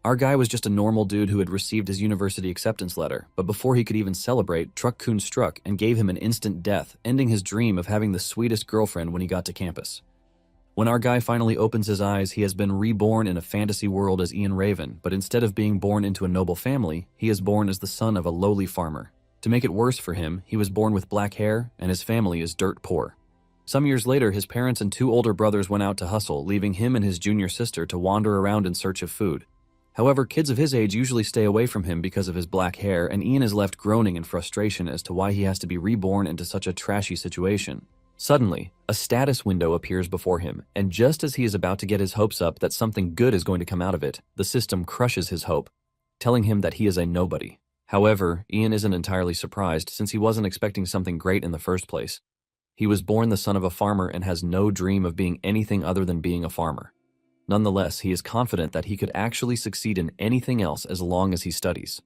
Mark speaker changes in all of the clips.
Speaker 1: Our guy was just a normal dude who had received his university acceptance letter, but before he could even celebrate, Truck-kun struck and gave him an instant death, ending his dream of having the sweetest girlfriend when he got to campus. When our guy finally opens his eyes, he has been reborn in a fantasy world as Ian Raven, but instead of being born into a noble family, he is born as the son of a lowly farmer. To make it worse for him, he was born with black hair, and his family is dirt poor. Some years later, his parents and 2 older brothers went out to hustle, leaving him and his junior sister to wander around in search of food. However, kids of his age usually stay away from him because of his black hair, and Ian is left groaning in frustration as to why he has to be reborn into such a trashy situation. Suddenly, a status window appears before him, and just as he is about to get his hopes up that something good is going to come out of it, the system crushes his hope, telling him that he is a nobody. However, Ian isn't entirely surprised since he wasn't expecting something great in the first place. He was born the son of a farmer and has no dream of being anything other than being a farmer. Nonetheless, he is confident that he could actually succeed in anything else as long as he studies.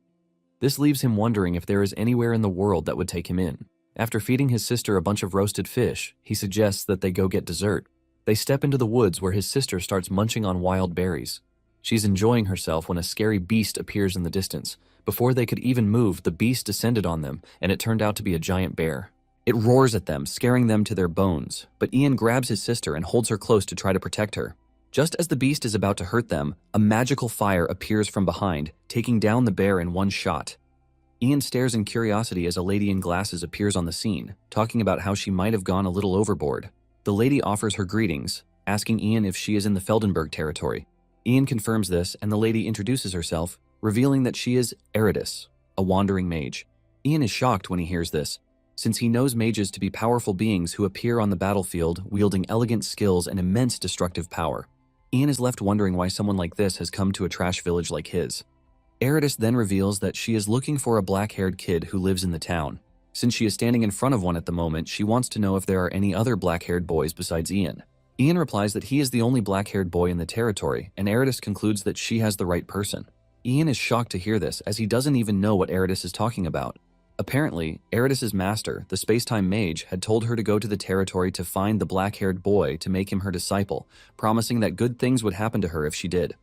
Speaker 1: This leaves him wondering if there is anywhere in the world that would take him in. After feeding his sister a bunch of roasted fish, he suggests that they go get dessert. They step into the woods where his sister starts munching on wild berries. She's enjoying herself when a scary beast appears in the distance. Before they could even move, the beast descended on them, and it turned out to be a giant bear. It roars at them, scaring them to their bones, but Ian grabs his sister and holds her close to try to protect her. Just as the beast is about to hurt them, a magical fire appears from behind, taking down the bear in one shot. Ian stares in curiosity as a lady in glasses appears on the scene, talking about how she might have gone a little overboard. The lady offers her greetings, asking Ian if she is in the Feldenberg territory. Ian confirms this, and the lady introduces herself, revealing that she is Eridus, a wandering mage. Ian is shocked when he hears this, since he knows mages to be powerful beings who appear on the battlefield wielding elegant skills and immense destructive power. Ian is left wondering why someone like this has come to a trash village like his. Eridus then reveals that she is looking for a black-haired kid who lives in the town. Since she is standing in front of one at the moment, she wants to know if there are any other black-haired boys besides Ian. Ian replies that he is the only black-haired boy in the territory, and Eridus concludes that she has the right person. Ian is shocked to hear this, as he doesn't even know what Eridus is talking about. Apparently, Eridus's master, the space-time mage, had told her to go to the territory to find the black-haired boy to make him her disciple, promising that good things would happen to her if she did.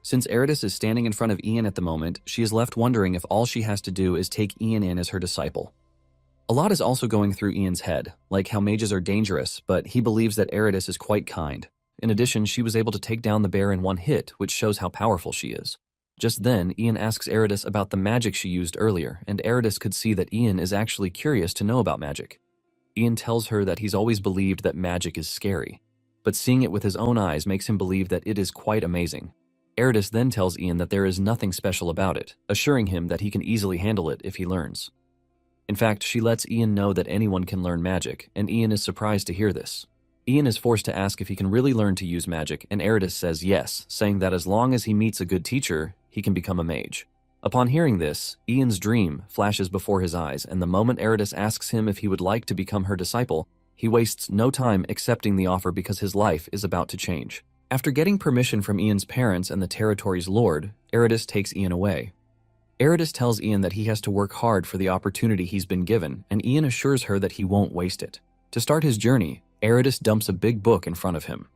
Speaker 1: Since Eridus is standing in front of Ian at the moment, she is left wondering if all she has to do is take Ian in as her disciple. A lot is also going through Ian's head, like how mages are dangerous, but he believes that Eridus is quite kind. In addition, she was able to take down the bear in one hit, which shows how powerful she is. Just then, Ian asks Eridus about the magic she used earlier, and Eridus could see that Ian is actually curious to know about magic. Ian tells her that he's always believed that magic is scary, but seeing it with his own eyes makes him believe that it is quite amazing. Eridus then tells Ian that there is nothing special about it, assuring him that he can easily handle it if he learns. In fact, she lets Ian know that anyone can learn magic, and Ian is surprised to hear this. Ian is forced to ask if he can really learn to use magic, and Eridus says yes, saying that as long as he meets a good teacher, he can become a mage. Upon hearing this, Ian's dream flashes before his eyes, and the moment Eridus asks him if he would like to become her disciple, he wastes no time accepting the offer because his life is about to change. After getting permission from Ian's parents and the territory's lord, Eridus takes Ian away. Eridus tells Ian that he has to work hard for the opportunity he's been given, and Ian assures her that he won't waste it. To start his journey, Eridus dumps a big book in front of him.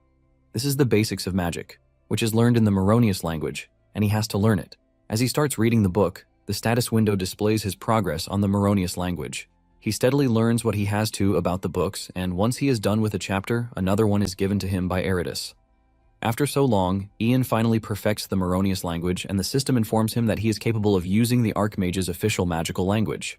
Speaker 1: This is the basics of magic, which is learned in the Meronius language, and he has to learn it. As he starts reading the book, the status window displays his progress on the Meronius language. He steadily learns what he has to about the books, and once he is done with a chapter, another one is given to him by Eridus. After so long, Ian finally perfects the Meronius language, and the system informs him that he is capable of using the Archmage's official magical language.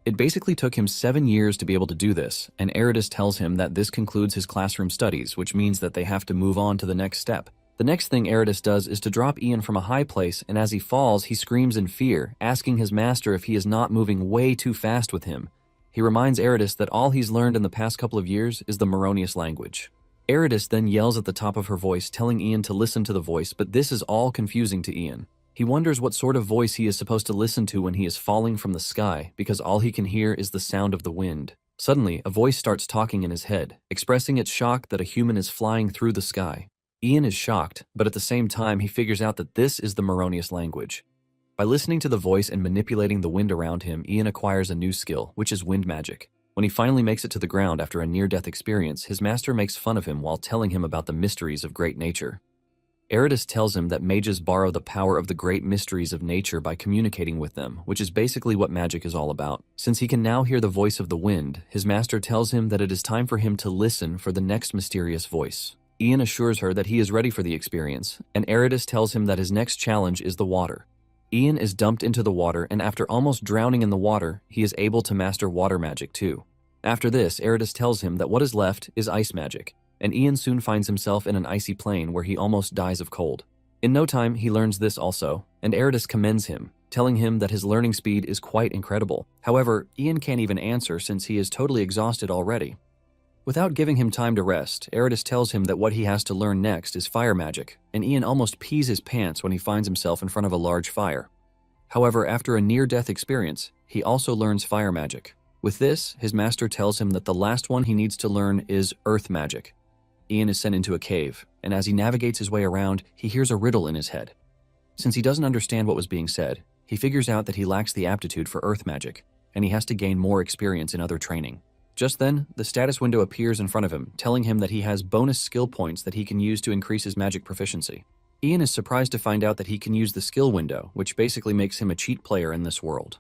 Speaker 1: It basically took him 7 years to be able to do this, and Eridus tells him that this concludes his classroom studies, which means that they have to move on to the next step. The next thing Eridus does is to drop Ian from a high place, and as he falls, he screams in fear, asking his master if he is not moving way too fast with him. He reminds Eridus that all he's learned in the past couple of years is the Meronius language. Eridus then yells at the top of her voice, telling Ian to listen to the voice, but this is all confusing to Ian. He wonders what sort of voice he is supposed to listen to when he is falling from the sky, because all he can hear is the sound of the wind. Suddenly, a voice starts talking in his head, expressing its shock that a human is flying through the sky. Ian is shocked, but at the same time he figures out that this is the Meronius language. By listening to the voice and manipulating the wind around him, Ian acquires a new skill, which is wind magic. When he finally makes it to the ground after a near-death experience, his master makes fun of him while telling him about the mysteries of great nature. Eridus tells him that mages borrow the power of the great mysteries of nature by communicating with them, which is basically what magic is all about. Since he can now hear the voice of the wind, his master tells him that it is time for him to listen for the next mysterious voice. Ian assures her that he is ready for the experience, and Eridus tells him that his next challenge is the water. Ian is dumped into the water, and after almost drowning in the water, he is able to master water magic too. After this, Eridus tells him that what is left is ice magic, and Ian soon finds himself in an icy plain where he almost dies of cold. In no time, he learns this also, and Eridus commends him, telling him that his learning speed is quite incredible. However, Ian can't even answer since he is totally exhausted already. Without giving him time to rest, Eridus tells him that what he has to learn next is fire magic, and Ian almost pees his pants when he finds himself in front of a large fire. However, after a near-death experience, he also learns fire magic. With this, his master tells him that the last one he needs to learn is earth magic. Ian is sent into a cave, and as he navigates his way around, he hears a riddle in his head. Since he doesn't understand what was being said, he figures out that he lacks the aptitude for earth magic, and he has to gain more experience in other training. Just then, the status window appears in front of him, telling him that he has bonus skill points that he can use to increase his magic proficiency. Ian is surprised to find out that he can use the skill window, which basically makes him a cheat player in this world.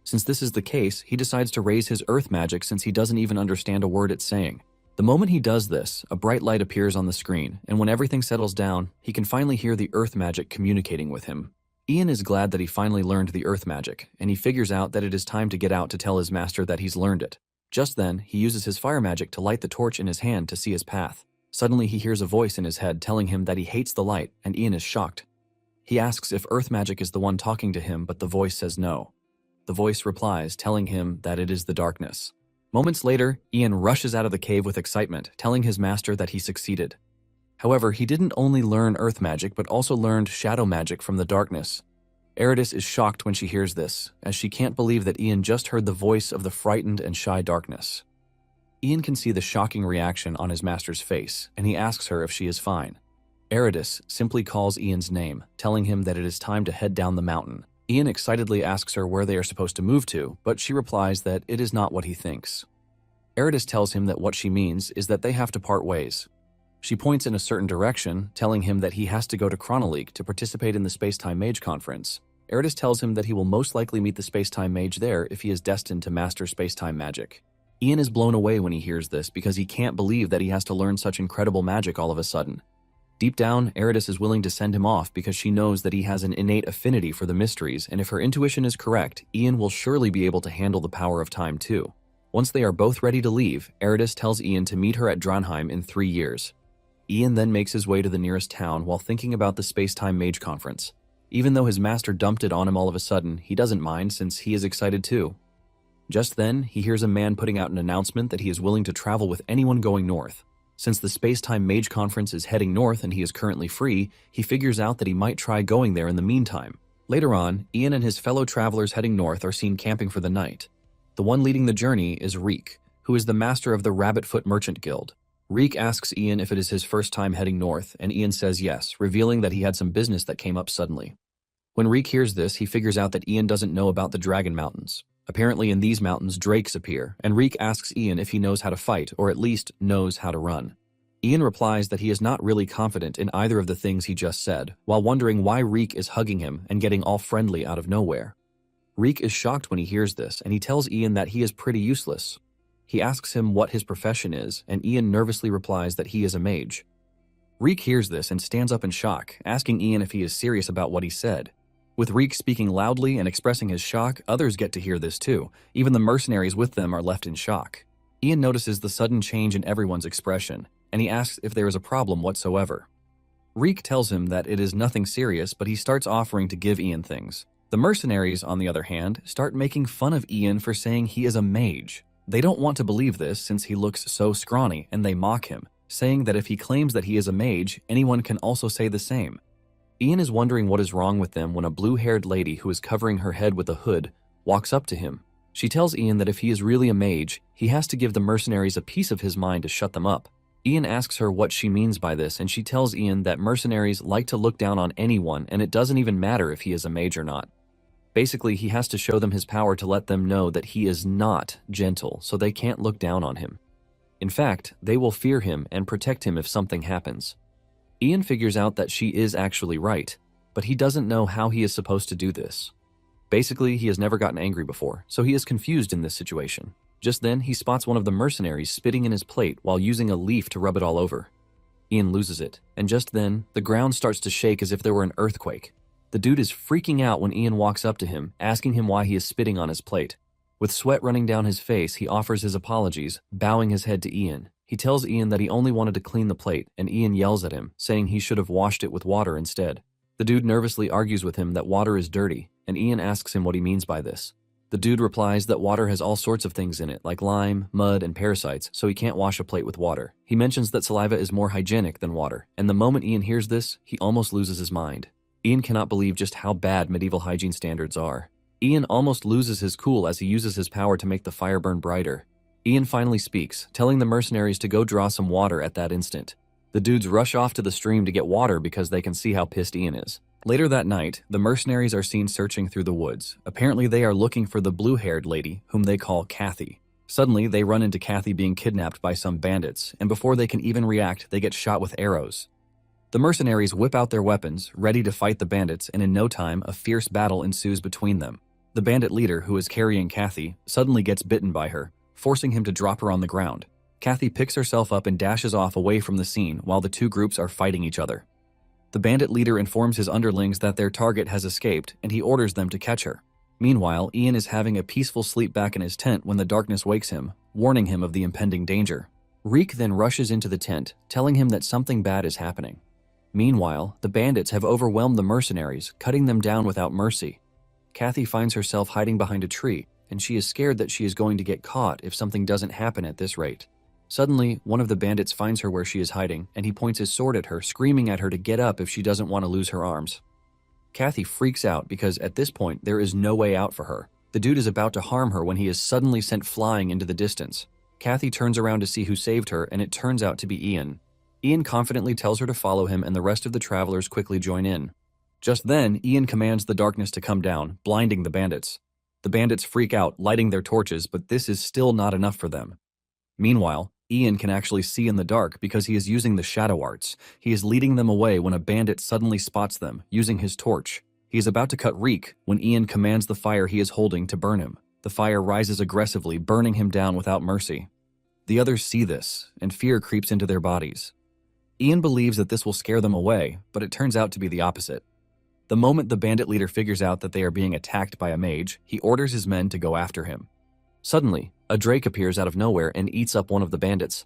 Speaker 1: Since this is the case, he decides to raise his earth magic since he doesn't even understand a word it's saying. The moment he does this, a bright light appears on the screen, and when everything settles down, he can finally hear the earth magic communicating with him. Ian is glad that he finally learned the earth magic, and he figures out that it is time to get out to tell his master that he's learned it. Just then, he uses his fire magic to light the torch in his hand to see his path. Suddenly, he hears a voice in his head telling him that he hates the light, and Ian is shocked. He asks if earth magic is the one talking to him, but the voice says no. The voice replies, telling him that it is the darkness. Moments later, Ian rushes out of the cave with excitement, telling his master that he succeeded. However, he didn't only learn earth magic, but also learned shadow magic from the darkness. Eridus is shocked when she hears this, as she can't believe that Ian just heard the voice of the frightened and shy darkness. Ian can see the shocking reaction on his master's face, and he asks her if she is fine. Eridus simply calls Ian's name, telling him that it is time to head down the mountain. Ian excitedly asks her where they are supposed to move to, but she replies that it is not what he thinks. Eridus tells him that what she means is that they have to part ways. She points in a certain direction, telling him that he has to go to Chronoleague to participate in the Space-Time Mage Conference. Eridus tells him that he will most likely meet the Space-Time Mage there if he is destined to master space-time magic. Ian is blown away when he hears this because he can't believe that he has to learn such incredible magic all of a sudden. Deep down, Eridus is willing to send him off because she knows that he has an innate affinity for the mysteries, and if her intuition is correct, Ian will surely be able to handle the power of time too. Once they are both ready to leave, Eridus tells Ian to meet her at Dronheim in 3 years. Ian then makes his way to the nearest town while thinking about the Space-Time Mage Conference. Even though his master dumped it on him all of a sudden, he doesn't mind since he is excited too. Just then, he hears a man putting out an announcement that he is willing to travel with anyone going north. Since the Space-Time Mage Conference is heading north and he is currently free, he figures out that he might try going there in the meantime. Later on, Ian and his fellow travelers heading north are seen camping for the night. The one leading the journey is Reek, who is the master of the Rabbitfoot Merchant Guild. Reek asks Ian if it is his first time heading north, and Ian says yes, revealing that he had some business that came up suddenly. When Reek hears this, he figures out that Ian doesn't know about the Dragon Mountains. Apparently in these mountains, drakes appear, and Reek asks Ian if he knows how to fight, or at least knows how to run. Ian replies that he is not really confident in either of the things he just said, while wondering why Reek is hugging him and getting all friendly out of nowhere. Reek is shocked when he hears this, and he tells Ian that he is pretty useless. He asks him what his profession is, and Ian nervously replies that he is a mage. Reek hears this and stands up in shock, asking Ian if he is serious about what he said. With Reek speaking loudly and expressing his shock, others get to hear this too. Even the mercenaries with them are left in shock. Ian notices the sudden change in everyone's expression, and he asks if there is a problem whatsoever. Reek tells him that it is nothing serious, but he starts offering to give Ian things. The mercenaries, on the other hand, start making fun of Ian for saying he is a mage. They don't want to believe this since he looks so scrawny, and they mock him, saying that if he claims that he is a mage, anyone can also say the same. Ian is wondering what is wrong with them when a blue-haired lady who is covering her head with a hood walks up to him. She tells Ian that if he is really a mage, he has to give the mercenaries a piece of his mind to shut them up. Ian asks her what she means by this, and she tells Ian that mercenaries like to look down on anyone, and it doesn't even matter if he is a mage or not. Basically, he has to show them his power to let them know that he is not gentle, so they can't look down on him. In fact, they will fear him and protect him if something happens. Ian figures out that she is actually right, but he doesn't know how he is supposed to do this. Basically, he has never gotten angry before, so he is confused in this situation. Just then, he spots one of the mercenaries spitting in his plate while using a leaf to rub it all over. Ian loses it, and just then, the ground starts to shake as if there were an earthquake. The dude is freaking out when Ian walks up to him, asking him why he is spitting on his plate. With sweat running down his face, he offers his apologies, bowing his head to Ian. He tells Ian that he only wanted to clean the plate, and Ian yells at him, saying he should have washed it with water instead. The dude nervously argues with him that water is dirty, and Ian asks him what he means by this. The dude replies that water has all sorts of things in it, like lime, mud, and parasites, so he can't wash a plate with water. He mentions that saliva is more hygienic than water, and the moment Ian hears this, he almost loses his mind. Ian cannot believe just how bad medieval hygiene standards are. Ian almost loses his cool as he uses his power to make the fire burn brighter. Ian finally speaks, telling the mercenaries to go draw some water at that instant. The dudes rush off to the stream to get water because they can see how pissed Ian is. Later that night, the mercenaries are seen searching through the woods. Apparently they are looking for the blue-haired lady, whom they call Kathy. Suddenly, they run into Kathy being kidnapped by some bandits, and before they can even react, they get shot with arrows. The mercenaries whip out their weapons, ready to fight the bandits, and in no time, a fierce battle ensues between them. The bandit leader, who is carrying Kathy, suddenly gets bitten by her, forcing him to drop her on the ground. Kathy picks herself up and dashes off away from the scene while the two groups are fighting each other. The bandit leader informs his underlings that their target has escaped, and he orders them to catch her. Meanwhile, Ian is having a peaceful sleep back in his tent when the darkness wakes him, warning him of the impending danger. Reek then rushes into the tent, telling him that something bad is happening. Meanwhile, the bandits have overwhelmed the mercenaries, cutting them down without mercy. Kathy finds herself hiding behind a tree, and she is scared that she is going to get caught if something doesn't happen at this rate. Suddenly, one of the bandits finds her where she is hiding, and he points his sword at her, screaming at her to get up if she doesn't want to lose her arms. Kathy freaks out because at this point, there is no way out for her. The dude is about to harm her when he is suddenly sent flying into the distance. Kathy turns around to see who saved her, and it turns out to be Ian. Ian confidently tells her to follow him, and the rest of the travelers quickly join in. Just then, Ian commands the darkness to come down, blinding the bandits. The bandits freak out, lighting their torches, but this is still not enough for them. Meanwhile, Ian can actually see in the dark because he is using the shadow arts. He is leading them away when a bandit suddenly spots them, using his torch. He is about to cut Reek when Ian commands the fire he is holding to burn him. The fire rises aggressively, burning him down without mercy. The others see this, and fear creeps into their bodies. Ian believes that this will scare them away, but it turns out to be the opposite. The moment the bandit leader figures out that they are being attacked by a mage, he orders his men to go after him. Suddenly, a drake appears out of nowhere and eats up one of the bandits.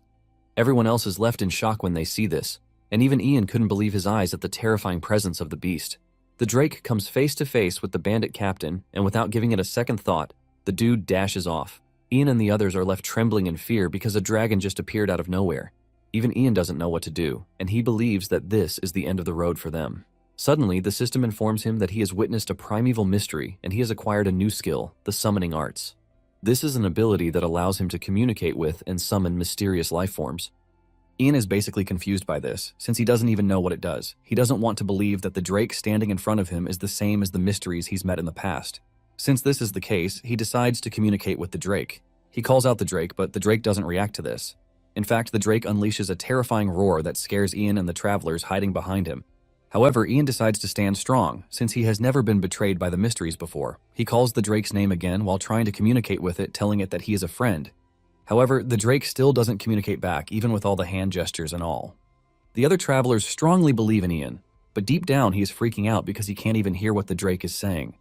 Speaker 1: Everyone else is left in shock when they see this, and even Ian couldn't believe his eyes at the terrifying presence of the beast. The drake comes face to face with the bandit captain, and without giving it a second thought, the dude dashes off. Ian and the others are left trembling in fear because a dragon just appeared out of nowhere. Even Ian doesn't know what to do, and he believes that this is the end of the road for them. Suddenly, the system informs him that he has witnessed a primeval mystery and he has acquired a new skill, the summoning arts. This is an ability that allows him to communicate with and summon mysterious life forms. Ian is basically confused by this, since he doesn't even know what it does. He doesn't want to believe that the drake standing in front of him is the same as the mysteries he's met in the past. Since this is the case, he decides to communicate with the drake. He calls out the drake, but the drake doesn't react to this. In fact, the drake unleashes a terrifying roar that scares Ian and the travelers hiding behind him. However, Ian decides to stand strong, since he has never been betrayed by the mysteries before. He calls the drake's name again while trying to communicate with it, telling it that he is a friend. However, the drake still doesn't communicate back, even with all the hand gestures and all. The other travelers strongly believe in Ian, but deep down he is freaking out because he can't even hear what the drake is saying.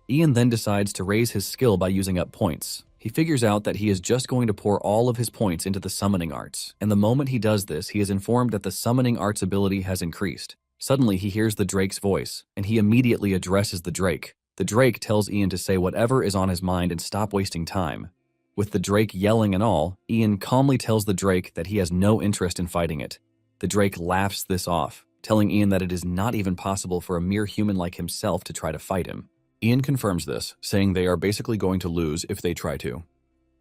Speaker 1: Ian then decides to raise his skill by using up points. He figures out that he is just going to pour all of his points into the summoning arts, and the moment he does this, he is informed that the summoning arts ability has increased. Suddenly, he hears the drake's voice, and he immediately addresses the drake. The drake tells Ian to say whatever is on his mind and stop wasting time. With the drake yelling and all, Ian calmly tells the drake that he has no interest in fighting it. The drake laughs this off, telling Ian that it is not even possible for a mere human like himself to try to fight him. Ian confirms this, saying they are basically going to lose if they try to.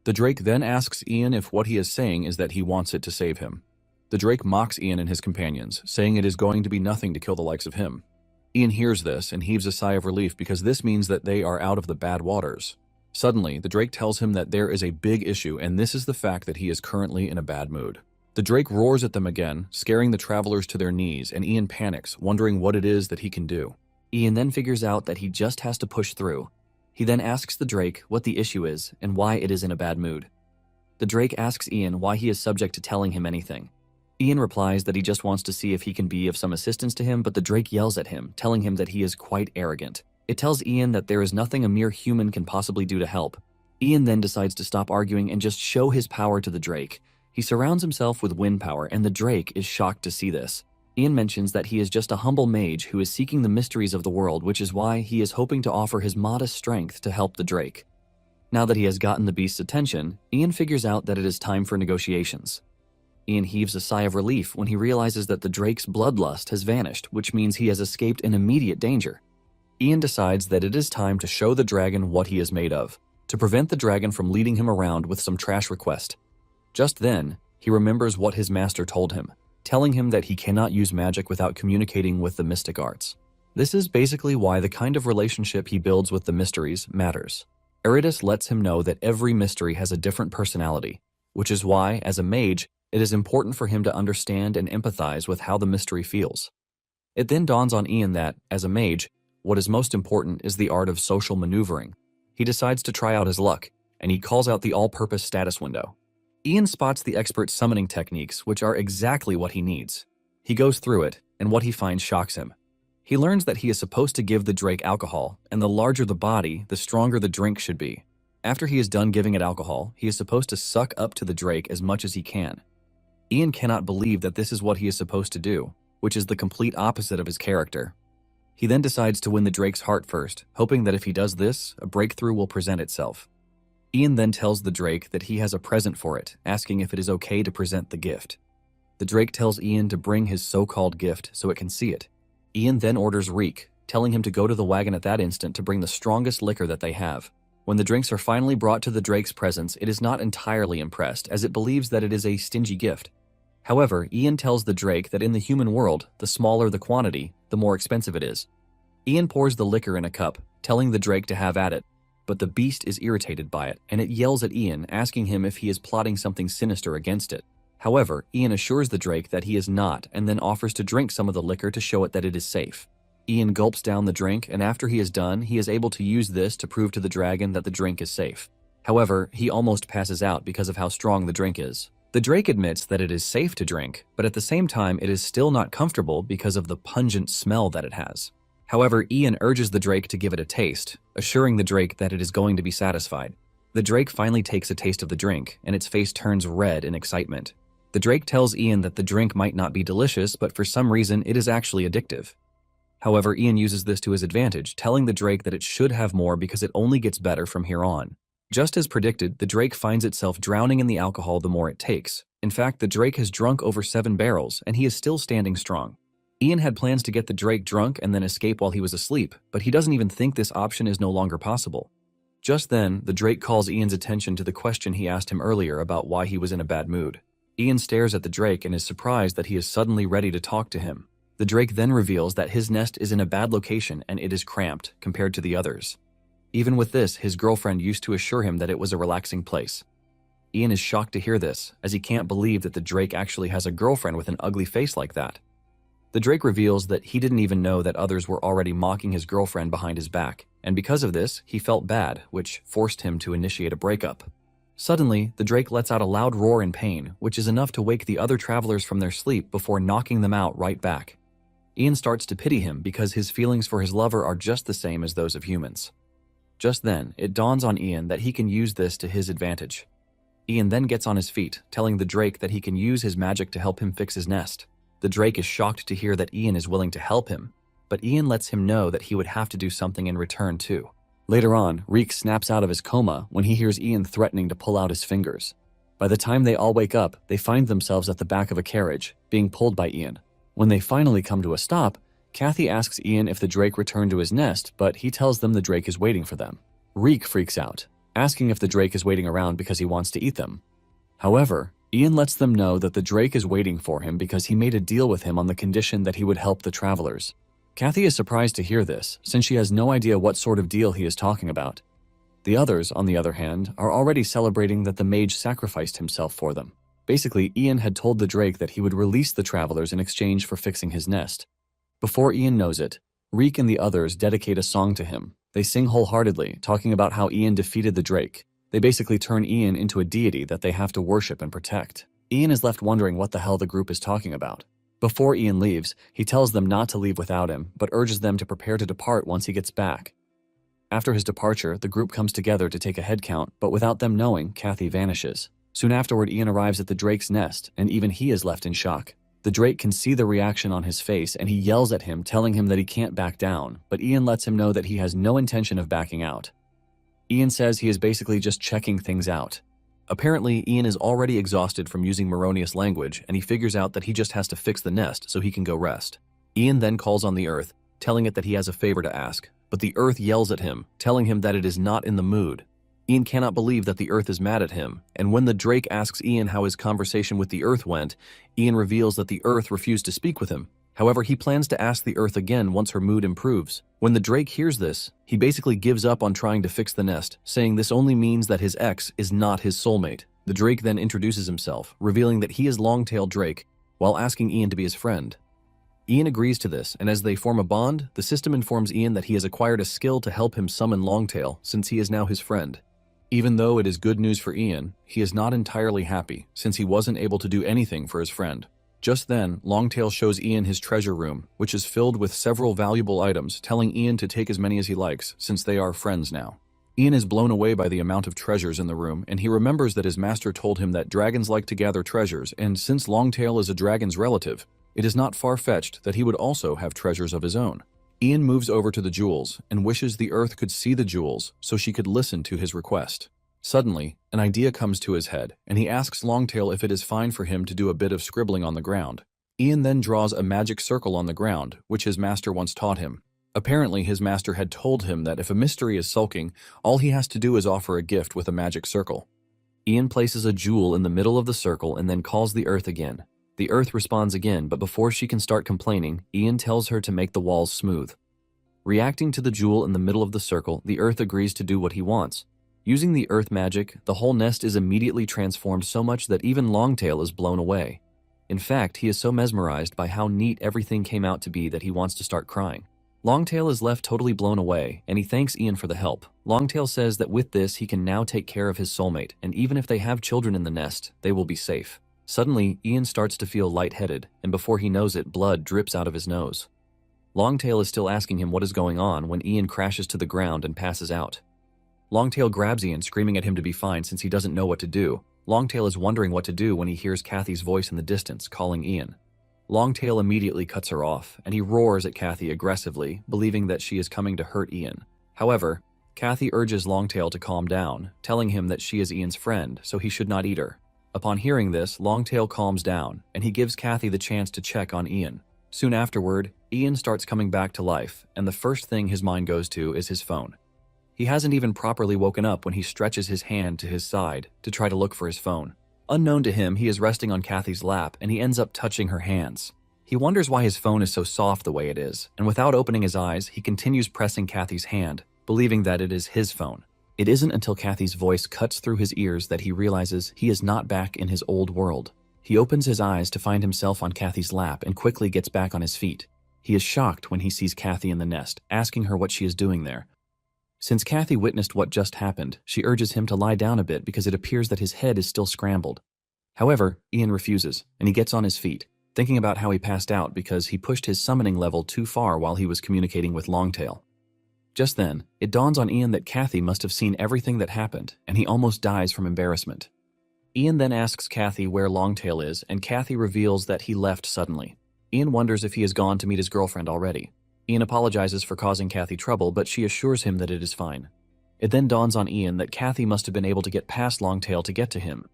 Speaker 1: The drake then asks Ian if what he is saying is that he wants it to save him. The drake mocks Ian and his companions, saying it is going to be nothing to kill the likes of him. Ian hears this and heaves a sigh of relief because this means that they are out of the bad waters. Suddenly, the drake tells him that there is a big issue, and this is the fact that he is currently in a bad mood. The drake roars at them again, scaring the travelers to their knees, and Ian panics, wondering what it is that he can do. Ian then figures out that he just has to push through. He then asks the drake what the issue is and why it is in a bad mood. The drake asks Ian why he is subject to telling him anything. Ian replies that he just wants to see if he can be of some assistance to him, but the drake yells at him, telling him that he is quite arrogant. It tells Ian that there is nothing a mere human can possibly do to help. Ian then decides to stop arguing and just show his power to the drake. He surrounds himself with wind power, and the drake is shocked to see this. Ian mentions that he is just a humble mage who is seeking the mysteries of the world, which is why he is hoping to offer his modest strength to help the drake. Now that he has gotten the beast's attention, Ian figures out that it is time for negotiations. Ian heaves a sigh of relief when he realizes that the drake's bloodlust has vanished, which means he has escaped an immediate danger. Ian decides that it is time to show the dragon what he is made of, to prevent the dragon from leading him around with some trash request. Just then, he remembers what his master told him, telling him that he cannot use magic without communicating with the mystic arts. This is basically why the kind of relationship he builds with the mysteries matters. Eridas lets him know that every mystery has a different personality, which is why, as a mage, it is important for him to understand and empathize with how the mystery feels. It then dawns on Ian that, as a mage, what is most important is the art of social maneuvering. He decides to try out his luck, and he calls out the all-purpose status window. Ian spots the expert summoning techniques, which are exactly what he needs. He goes through it, and what he finds shocks him. He learns that he is supposed to give the drake alcohol, and the larger the body, the stronger the drink should be. After he is done giving it alcohol, he is supposed to suck up to the drake as much as he can. Ian cannot believe that this is what he is supposed to do, which is the complete opposite of his character. He then decides to win the drake's heart first, hoping that if he does this, a breakthrough will present itself. Ian then tells the drake that he has a present for it, asking if it is okay to present the gift. The drake tells Ian to bring his so-called gift so it can see it. Ian then orders Reek, telling him to go to the wagon at that instant to bring the strongest liquor that they have. When the drinks are finally brought to the drake's presence, it is not entirely impressed, as it believes that it is a stingy gift. However, Ian tells the drake that in the human world, the smaller the quantity, the more expensive it is. Ian pours the liquor in a cup, telling the drake to have at it, but the beast is irritated by it, and it yells at Ian, asking him if he is plotting something sinister against it. However, Ian assures the drake that he is not, and then offers to drink some of the liquor to show it that it is safe. Ian gulps down the drink, and after he is done, he is able to use this to prove to the dragon that the drink is safe. However, he almost passes out because of how strong the drink is. The drake admits that it is safe to drink, but at the same time it is still not comfortable because of the pungent smell that it has. However, Ian urges the drake to give it a taste, assuring the drake that it is going to be satisfied. The drake finally takes a taste of the drink, and its face turns red in excitement. The drake tells Ian that the drink might not be delicious, but for some reason it is actually addictive. However, Ian uses this to his advantage, telling the drake that it should have more because it only gets better from here on. Just as predicted, the drake finds itself drowning in the alcohol the more it takes. In fact, the drake has drunk over 7 barrels, and he is still standing strong. Ian had plans to get the drake drunk and then escape while he was asleep, but he doesn't even think this option is no longer possible. Just then, the drake calls Ian's attention to the question he asked him earlier about why he was in a bad mood. Ian stares at the drake and is surprised that he is suddenly ready to talk to him. The drake then reveals that his nest is in a bad location and it is cramped compared to the others. Even with this, his girlfriend used to assure him that it was a relaxing place. Ian is shocked to hear this, as he can't believe that the drake actually has a girlfriend with an ugly face like that. The drake reveals that he didn't even know that others were already mocking his girlfriend behind his back, and because of this, he felt bad, which forced him to initiate a breakup. Suddenly, the drake lets out a loud roar in pain, which is enough to wake the other travelers from their sleep before knocking them out right back. Ian starts to pity him because his feelings for his lover are just the same as those of humans. Just then, it dawns on Ian that he can use this to his advantage. Ian then gets on his feet, telling the drake that he can use his magic to help him fix his nest. The drake is shocked to hear that Ian is willing to help him, but Ian lets him know that he would have to do something in return too. Later on, Reek snaps out of his coma when he hears Ian threatening to pull out his fingers. By the time they all wake up, they find themselves at the back of a carriage, being pulled by Ian. When they finally come to a stop, Kathy asks Ian if the drake returned to his nest, but he tells them the drake is waiting for them. Reek freaks out, asking if the drake is waiting around because he wants to eat them. However, Ian lets them know that the drake is waiting for him because he made a deal with him on the condition that he would help the travelers. Kathy is surprised to hear this, since she has no idea what sort of deal he is talking about. The others, on the other hand, are already celebrating that the mage sacrificed himself for them. Basically, Ian had told the Drake that he would release the travelers in exchange for fixing his nest. Before Ian knows it, Reek and the others dedicate a song to him. They sing wholeheartedly, talking about how Ian defeated the Drake. They basically turn Ian into a deity that they have to worship and protect. Ian is left wondering what the hell the group is talking about. Before Ian leaves, he tells them not to leave without him, but urges them to prepare to depart once he gets back. After his departure, the group comes together to take a head count, but without them knowing, Kathy vanishes. Soon afterward, Ian arrives at the Drake's nest, and even he is left in shock. The Drake can see the reaction on his face, and he yells at him, telling him that he can't back down, but Ian lets him know that he has no intention of backing out. Ian says he is basically just checking things out. Apparently, Ian is already exhausted from using Moronius language, and he figures out that he just has to fix the nest so he can go rest. Ian then calls on the Earth, telling it that he has a favor to ask, but the Earth yells at him, telling him that it is not in the mood. Ian cannot believe that the Earth is mad at him, and when the Drake asks Ian how his conversation with the Earth went, Ian reveals that the Earth refused to speak with him. However, he plans to ask the Earth again once her mood improves. When the Drake hears this, he basically gives up on trying to fix the nest, saying this only means that his ex is not his soulmate. The Drake then introduces himself, revealing that he is Longtail Drake, while asking Ian to be his friend. Ian agrees to this, and as they form a bond, the system informs Ian that he has acquired a skill to help him summon Longtail, since he is now his friend. Even though it is good news for Ian, he is not entirely happy, since he wasn't able to do anything for his friend. Just then, Longtail shows Ian his treasure room, which is filled with several valuable items, telling Ian to take as many as he likes, since they are friends now. Ian is blown away by the amount of treasures in the room, and he remembers that his master told him that dragons like to gather treasures, and since Longtail is a dragon's relative, it is not far-fetched that he would also have treasures of his own. Ian moves over to the jewels and wishes the Earth could see the jewels so she could listen to his request. Suddenly, an idea comes to his head, and he asks Longtail if it is fine for him to do a bit of scribbling on the ground. Ian then draws a magic circle on the ground, which his master once taught him. Apparently, his master had told him that if a mystery is sulking, all he has to do is offer a gift with a magic circle. Ian places a jewel in the middle of the circle and then calls the Earth again. The Earth responds again, but before she can start complaining, Ian tells her to make the walls smooth. Reacting to the jewel in the middle of the circle, the Earth agrees to do what he wants. Using the Earth magic, the whole nest is immediately transformed so much that even Longtail is blown away. In fact, he is so mesmerized by how neat everything came out to be that he wants to start crying. Longtail is left totally blown away, and he thanks Ian for the help. Longtail says that with this he can now take care of his soulmate, and even if they have children in the nest, they will be safe. Suddenly, Ian starts to feel lightheaded, and before he knows it, blood drips out of his nose. Longtail is still asking him what is going on when Ian crashes to the ground and passes out. Longtail grabs Ian, screaming at him to be fine since he doesn't know what to do. Longtail is wondering what to do when he hears Kathy's voice in the distance, calling Ian. Longtail immediately cuts her off, and he roars at Kathy aggressively, believing that she is coming to hurt Ian. However, Kathy urges Longtail to calm down, telling him that she is Ian's friend, so he should not eat her. Upon hearing this, Longtail calms down, and he gives Kathy the chance to check on Ian. Soon afterward, Ian starts coming back to life, and the first thing his mind goes to is his phone. He hasn't even properly woken up when he stretches his hand to his side to try to look for his phone. Unknown to him, he is resting on Kathy's lap, and he ends up touching her hands. He wonders why his phone is so soft the way it is, and without opening his eyes, he continues pressing Kathy's hand, believing that it is his phone. It isn't until Kathy's voice cuts through his ears that he realizes he is not back in his old world. He opens his eyes to find himself on Kathy's lap and quickly gets back on his feet. He is shocked when he sees Kathy in the nest, asking her what she is doing there. Since Kathy witnessed what just happened, she urges him to lie down a bit because it appears that his head is still scrambled. However, Ian refuses, and he gets on his feet, thinking about how he passed out because he pushed his summoning level too far while he was communicating with Longtail. Just then, it dawns on Ian that Kathy must have seen everything that happened, and he almost dies from embarrassment. Ian then asks Kathy where Longtail is, and Kathy reveals that he left suddenly. Ian wonders if he has gone to meet his girlfriend already. Ian apologizes for causing Kathy trouble, but she assures him that it is fine. It then dawns on Ian that Kathy must have been able to get past Longtail to get to him.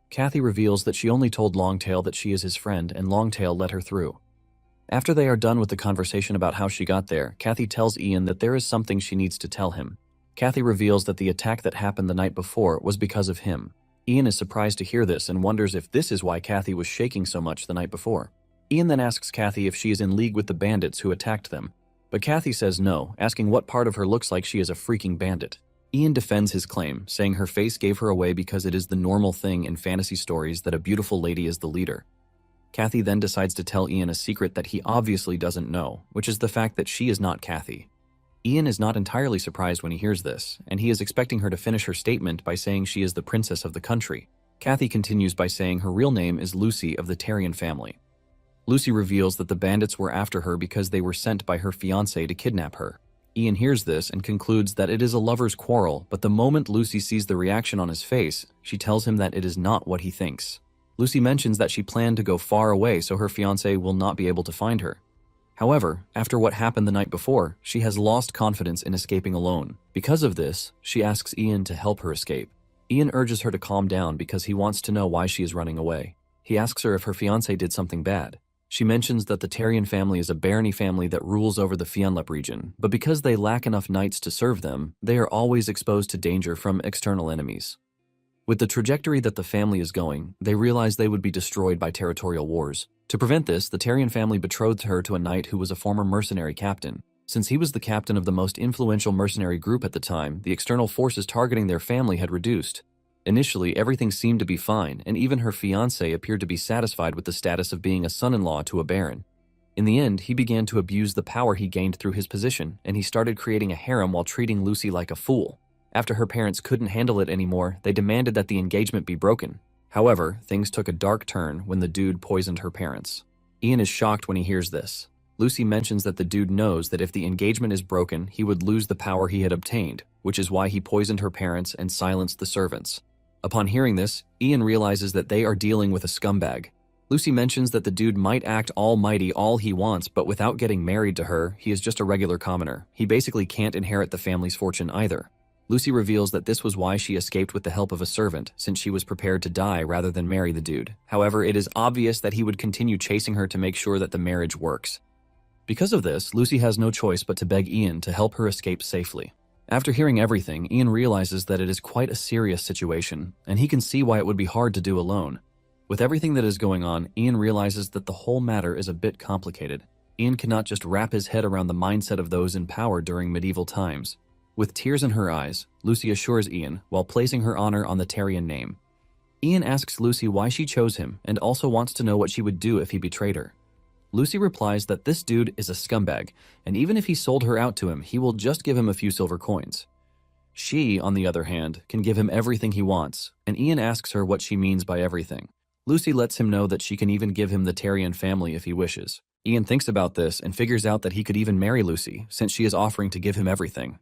Speaker 1: Kathy reveals that she only told Longtail that she is his friend, and Longtail let her through. After they are done with the conversation about how she got there, Kathy tells Ian that there is something she needs to tell him. Kathy reveals that the attack that happened the night before was because of him. Ian is surprised to hear this and wonders if this is why Kathy was shaking so much the night before. Ian then asks Kathy if she is in league with the bandits who attacked them, but Kathy says no, asking what part of her looks like she is a freaking bandit. Ian defends his claim, saying her face gave her away because it is the normal thing in fantasy stories that a beautiful lady is the leader. Kathy then decides to tell Ian a secret that he obviously doesn't know, which is the fact that she is not Kathy. Ian is not entirely surprised when he hears this, and he is expecting her to finish her statement by saying she is the princess of the country. Kathy continues by saying her real name is Lucy of the Tarian family. Lucy reveals that the bandits were after her because they were sent by her fiancé to kidnap her. Ian hears this and concludes that it is a lover's quarrel, but the moment Lucy sees the reaction on his face, she tells him that it is not what he thinks. Lucy mentions that she planned to go far away so her fiancé will not be able to find her. However, after what happened the night before, she has lost confidence in escaping alone. Because of this, she asks Ian to help her escape. Ian urges her to calm down because he wants to know why she is running away. He asks her if her fiancé did something bad. She mentions that the Tarian family is a barony family that rules over the Fianlep region, but because they lack enough knights to serve them, they are always exposed to danger from external enemies. With the trajectory that the family is going, they realize they would be destroyed by territorial wars. To prevent this, the Tarian family betrothed her to a knight who was a former mercenary captain. Since he was the captain of the most influential mercenary group at the time, the external forces targeting their family had reduced. Initially, everything seemed to be fine, and even her fiancé appeared to be satisfied with the status of being a son-in-law to a baron. In the end, he began to abuse the power he gained through his position, and he started creating a harem while treating Lucy like a fool. After her parents couldn't handle it anymore, they demanded that the engagement be broken. However, things took a dark turn when the dude poisoned her parents. Ian is shocked when he hears this. Lucy mentions that the dude knows that if the engagement is broken, he would lose the power he had obtained, which is why he poisoned her parents and silenced the servants. Upon hearing this, Ian realizes that they are dealing with a scumbag. Lucy mentions that the dude might act almighty all he wants, but without getting married to her, he is just a regular commoner. He basically can't inherit the family's fortune either. Lucy reveals that this was why she escaped with the help of a servant, since she was prepared to die rather than marry the dude. However, it is obvious that he would continue chasing her to make sure that the marriage works. Because of this, Lucy has no choice but to beg Ian to help her escape safely. After hearing everything, Ian realizes that it is quite a serious situation, and he can see why it would be hard to do alone. With everything that is going on, Ian realizes that the whole matter is a bit complicated. Ian cannot just wrap his head around the mindset of those in power during medieval times. With tears in her eyes, Lucy assures Ian, while placing her honor on the Tarian name. Ian asks Lucy why she chose him and also wants to know what she would do if he betrayed her. Lucy replies that this dude is a scumbag, and even if he sold her out to him, he will just give him a few silver coins. She, on the other hand, can give him everything he wants, and Ian asks her what she means by everything. Lucy lets him know that she can even give him the Tarian family if he wishes. Ian thinks about this and figures out that he could even marry Lucy, since she is offering to give him everything.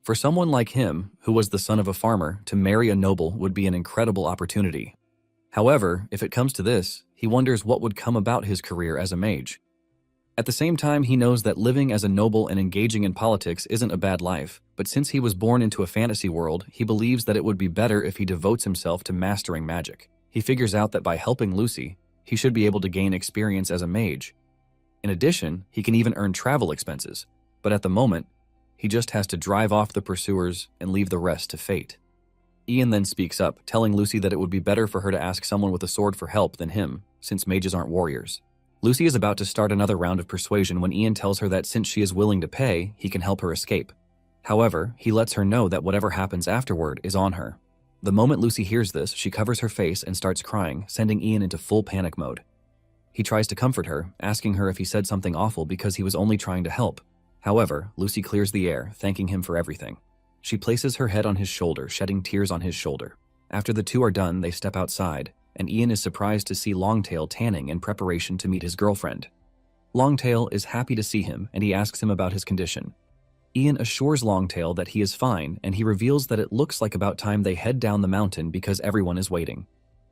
Speaker 1: For someone like him, who was the son of a farmer, to marry a noble would be an incredible opportunity. However, if it comes to this, he wonders what would come about his career as a mage. At the same time, he knows that living as a noble and engaging in politics isn't a bad life, but since he was born into a fantasy world, he believes that it would be better if he devotes himself to mastering magic. He figures out that by helping Lucy, he should be able to gain experience as a mage. In addition, he can even earn travel expenses, but at the moment, he just has to drive off the pursuers and leave the rest to fate. Ian then speaks up, telling Lucy that it would be better for her to ask someone with a sword for help than him, since mages aren't warriors. Lucy is about to start another round of persuasion when Ian tells her that since she is willing to pay, he can help her escape. However, he lets her know that whatever happens afterward is on her. The moment Lucy hears this, she covers her face and starts crying, sending Ian into full panic mode. He tries to comfort her, asking her if he said something awful because he was only trying to help. However, Lucy clears the air, thanking him for everything. She places her head on his shoulder, shedding tears on his shoulder. After the two are done, they step outside, and Ian is surprised to see Longtail tanning in preparation to meet his girlfriend. Longtail is happy to see him, and he asks him about his condition. Ian assures Longtail that he is fine, and he reveals that it looks like about time they head down the mountain because everyone is waiting.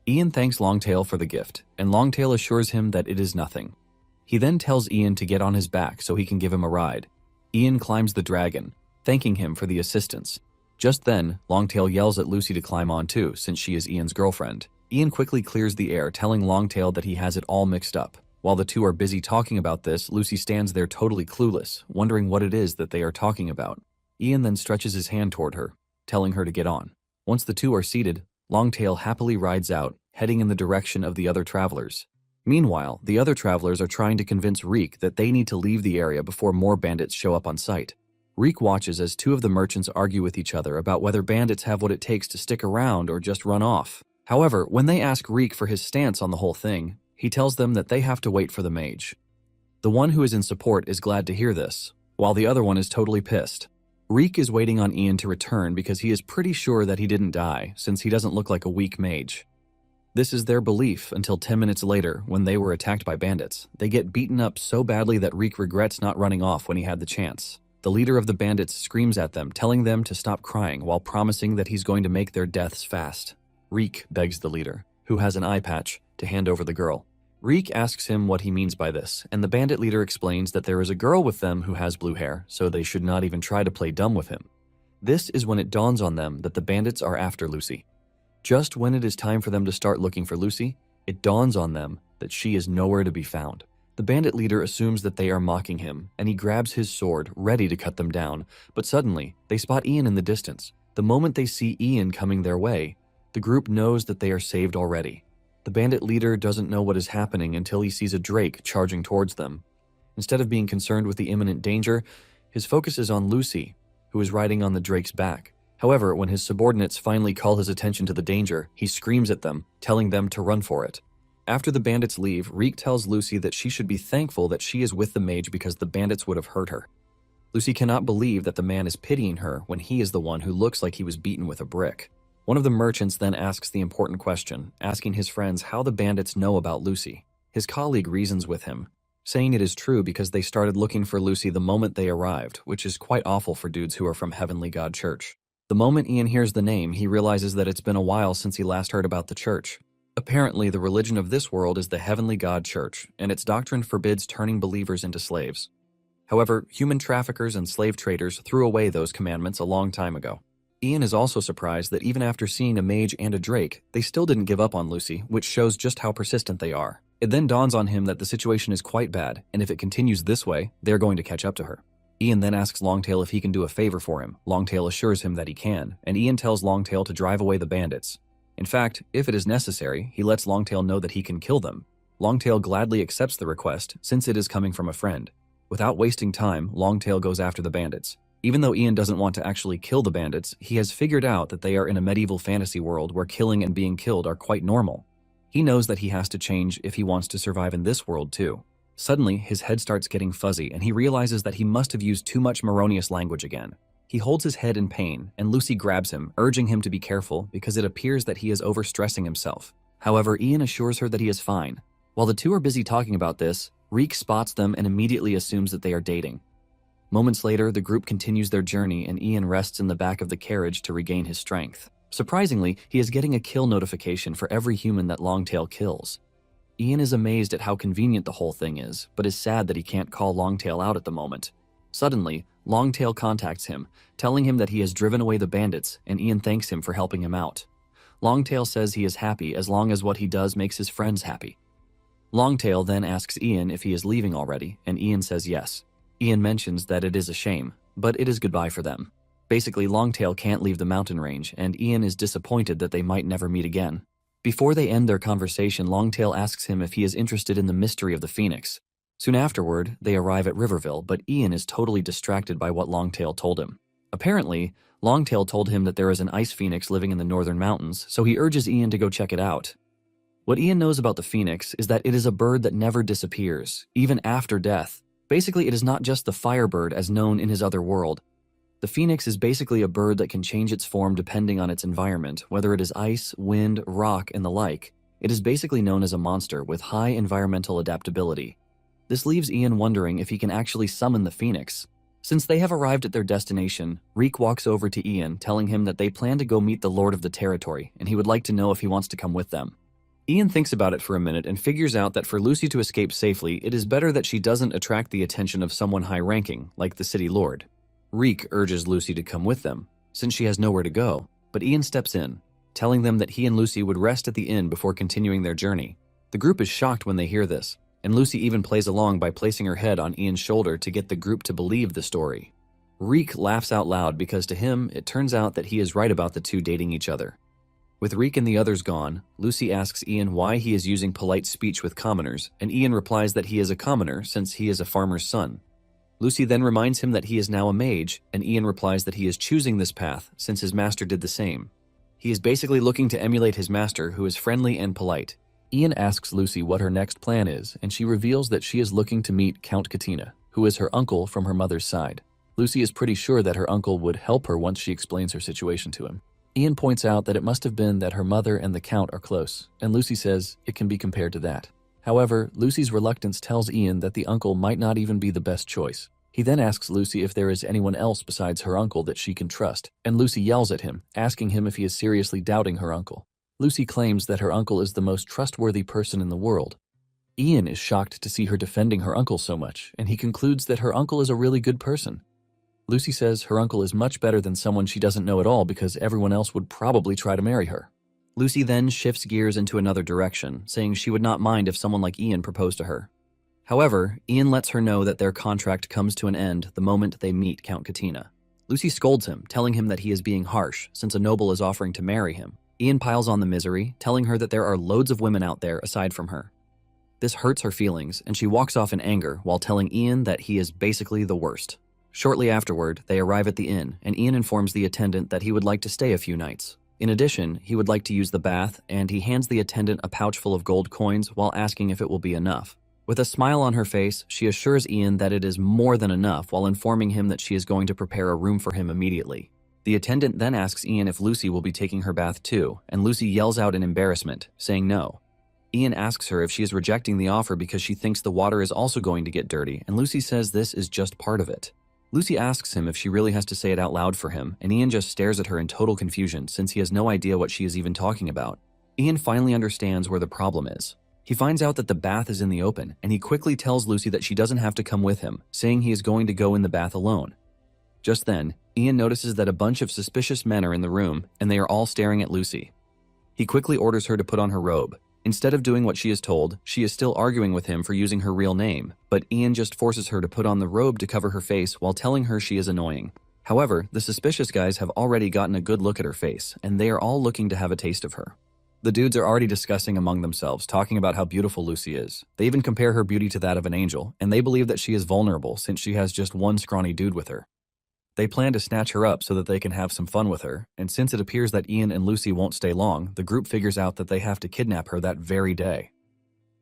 Speaker 1: Ian thanks Longtail for the gift, and Longtail assures him that it is nothing. He then tells Ian to get on his back so he can give him a ride. Ian climbs the dragon, thanking him for the assistance. Just then, Longtail yells at Lucy to climb on too, since she is Ian's girlfriend. Ian quickly clears the air, telling Longtail that he has it all mixed up. While the two are busy talking about this, Lucy stands there totally clueless, wondering what it is that they are talking about. Ian then stretches his hand toward her, telling her to get on. Once the two are seated, Longtail happily rides out, heading in the direction of the other travelers. Meanwhile, the other travelers are trying to convince Reek that they need to leave the area before more bandits show up on site. Reek watches as two of the merchants argue with each other about whether bandits have what it takes to stick around or just run off. However, when they ask Reek for his stance on the whole thing, he tells them that they have to wait for the mage. The one who is in support is glad to hear this, while the other one is totally pissed. Reek is waiting on Ian to return because he is pretty sure that he didn't die, since he doesn't look like a weak mage. This is their belief until 10 minutes later, when they were attacked by bandits. They get beaten up so badly that Reek regrets not running off when he had the chance. The leader of the bandits screams at them, telling them to stop crying while promising that he's going to make their deaths fast. Reek begs the leader, who has an eye patch, to hand over the girl. Reek asks him what he means by this, and the bandit leader explains that there is a girl with them who has blue hair, so they should not even try to play dumb with him. This is when it dawns on them that the bandits are after Lucy. Just when it is time for them to start looking for Lucy, it dawns on them that she is nowhere to be found. The bandit leader assumes that they are mocking him, and he grabs his sword, ready to cut them down, but suddenly, they spot Ian in the distance. The moment they see Ian coming their way, the group knows that they are saved already. The bandit leader doesn't know what is happening until he sees a drake charging towards them. Instead of being concerned with the imminent danger, his focus is on Lucy, who is riding on the drake's back. However, when his subordinates finally call his attention to the danger, he screams at them, telling them to run for it. After the bandits leave, Reek tells Lucy that she should be thankful that she is with the mage because the bandits would have hurt her. Lucy cannot believe that the man is pitying her when he is the one who looks like he was beaten with a brick. One of the merchants then asks the important question, asking his friends how the bandits know about Lucy. His colleague reasons with him, saying it is true because they started looking for Lucy the moment they arrived, which is quite awful for dudes who are from Heavenly God Church. The moment Ian hears the name, he realizes that it's been a while since he last heard about the church. Apparently, the religion of this world is the Heavenly God Church, and its doctrine forbids turning believers into slaves. However, human traffickers and slave traders threw away those commandments a long time ago. Ian is also surprised that even after seeing a mage and a drake, they still didn't give up on Lucy, which shows just how persistent they are. It then dawns on him that the situation is quite bad, and if it continues this way, they're going to catch up to her. Ian then asks Longtail if he can do a favor for him. Longtail assures him that he can, and Ian tells Longtail to drive away the bandits. In fact, if it is necessary, he lets Longtail know that he can kill them. Longtail gladly accepts the request, since it is coming from a friend. Without wasting time, Longtail goes after the bandits. Even though Ian doesn't want to actually kill the bandits, he has figured out that they are in a medieval fantasy world where killing and being killed are quite normal. He knows that he has to change if he wants to survive in this world too. Suddenly, his head starts getting fuzzy and he realizes that he must have used too much Maronius language again. He holds his head in pain, and Lucy grabs him, urging him to be careful because it appears that he is overstressing himself. However, Ian assures her that he is fine. While the two are busy talking about this, Reek spots them and immediately assumes that they are dating. Moments later, the group continues their journey and Ian rests in the back of the carriage to regain his strength. Surprisingly, he is getting a kill notification for every human that Longtail kills. Ian is amazed at how convenient the whole thing is, but is sad that he can't call Longtail out at the moment. Suddenly, Longtail contacts him, telling him that he has driven away the bandits, and Ian thanks him for helping him out. Longtail says he is happy as long as what he does makes his friends happy. Longtail then asks Ian if he is leaving already, and Ian says yes. Ian mentions that it is a shame, but it is goodbye for them. Basically, Longtail can't leave the mountain range, and Ian is disappointed that they might never meet again. Before they end their conversation, Longtail asks him if he is interested in the mystery of the Phoenix. Soon afterward, they arrive at Riverville, but Ian is totally distracted by what Longtail told him. Apparently, Longtail told him that there is an ice phoenix living in the northern mountains, so he urges Ian to go check it out. What Ian knows about the phoenix is that it is a bird that never disappears, even after death. Basically, it is not just the firebird as known in his other world. The phoenix is basically a bird that can change its form depending on its environment, whether it is ice, wind, rock, and the like. It is basically known as a monster with high environmental adaptability. This leaves Ian wondering if he can actually summon the phoenix. Since they have arrived at their destination, Reek walks over to Ian, telling him that they plan to go meet the Lord of the Territory, and he would like to know if he wants to come with them. Ian thinks about it for a minute and figures out that for Lucy to escape safely, it is better that she doesn't attract the attention of someone high-ranking, like the city lord. Reek urges Lucy to come with them, since she has nowhere to go, but Ian steps in, telling them that he and Lucy would rest at the inn before continuing their journey. The group is shocked when they hear this, and Lucy even plays along by placing her head on Ian's shoulder to get the group to believe the story. Reek laughs out loud because to him, it turns out that he is right about the two dating each other. With Reek and the others gone, Lucy asks Ian why he is using polite speech with commoners, and Ian replies that he is a commoner since he is a farmer's son. Lucy then reminds him that he is now a mage, and Ian replies that he is choosing this path since his master did the same. He is basically looking to emulate his master, who is friendly and polite. Ian asks Lucy what her next plan is, and she reveals that she is looking to meet Count Katina, who is her uncle from her mother's side. Lucy is pretty sure that her uncle would help her once she explains her situation to him. Ian points out that it must have been that her mother and the Count are close, and Lucy says it can be compared to that. However, Lucy's reluctance tells Ian that the uncle might not even be the best choice. He then asks Lucy if there is anyone else besides her uncle that she can trust, and Lucy yells at him, asking him if he is seriously doubting her uncle. Lucy claims that her uncle is the most trustworthy person in the world. Ian is shocked to see her defending her uncle so much, and he concludes that her uncle is a really good person. Lucy says her uncle is much better than someone she doesn't know at all because everyone else would probably try to marry her. Lucy then shifts gears into another direction, saying she would not mind if someone like Ian proposed to her. However, Ian lets her know that their contract comes to an end the moment they meet Count Katina. Lucy scolds him, telling him that he is being harsh since a noble is offering to marry him. Ian piles on the misery, telling her that there are loads of women out there aside from her. This hurts her feelings, and she walks off in anger while telling Ian that he is basically the worst. Shortly afterward, they arrive at the inn, and Ian informs the attendant that he would like to stay a few nights. In addition, he would like to use the bath, and he hands the attendant a pouch full of gold coins while asking if it will be enough. With a smile on her face, she assures Ian that it is more than enough while informing him that she is going to prepare a room for him immediately. The attendant then asks Ian if Lucy will be taking her bath too, and Lucy yells out in embarrassment, saying no. Ian asks her if she is rejecting the offer because she thinks the water is also going to get dirty, and Lucy says this is just part of it. Lucy asks him if she really has to say it out loud for him, and Ian just stares at her in total confusion since he has no idea what she is even talking about. Ian finally understands where the problem is. He finds out that the bath is in the open, and he quickly tells Lucy that she doesn't have to come with him, saying he is going to go in the bath alone. Just then, Ian notices that a bunch of suspicious men are in the room, and they are all staring at Lucy. He quickly orders her to put on her robe. Instead of doing what she is told, she is still arguing with him for using her real name, but Ian just forces her to put on the robe to cover her face while telling her she is annoying. However, the suspicious guys have already gotten a good look at her face, and they are all looking to have a taste of her. The dudes are already discussing among themselves, talking about how beautiful Lucy is. They even compare her beauty to that of an angel, and they believe that she is vulnerable since she has just one scrawny dude with her. They plan to snatch her up so that they can have some fun with her, and since it appears that Ian and Lucy won't stay long, the group figures out that they have to kidnap her that very day.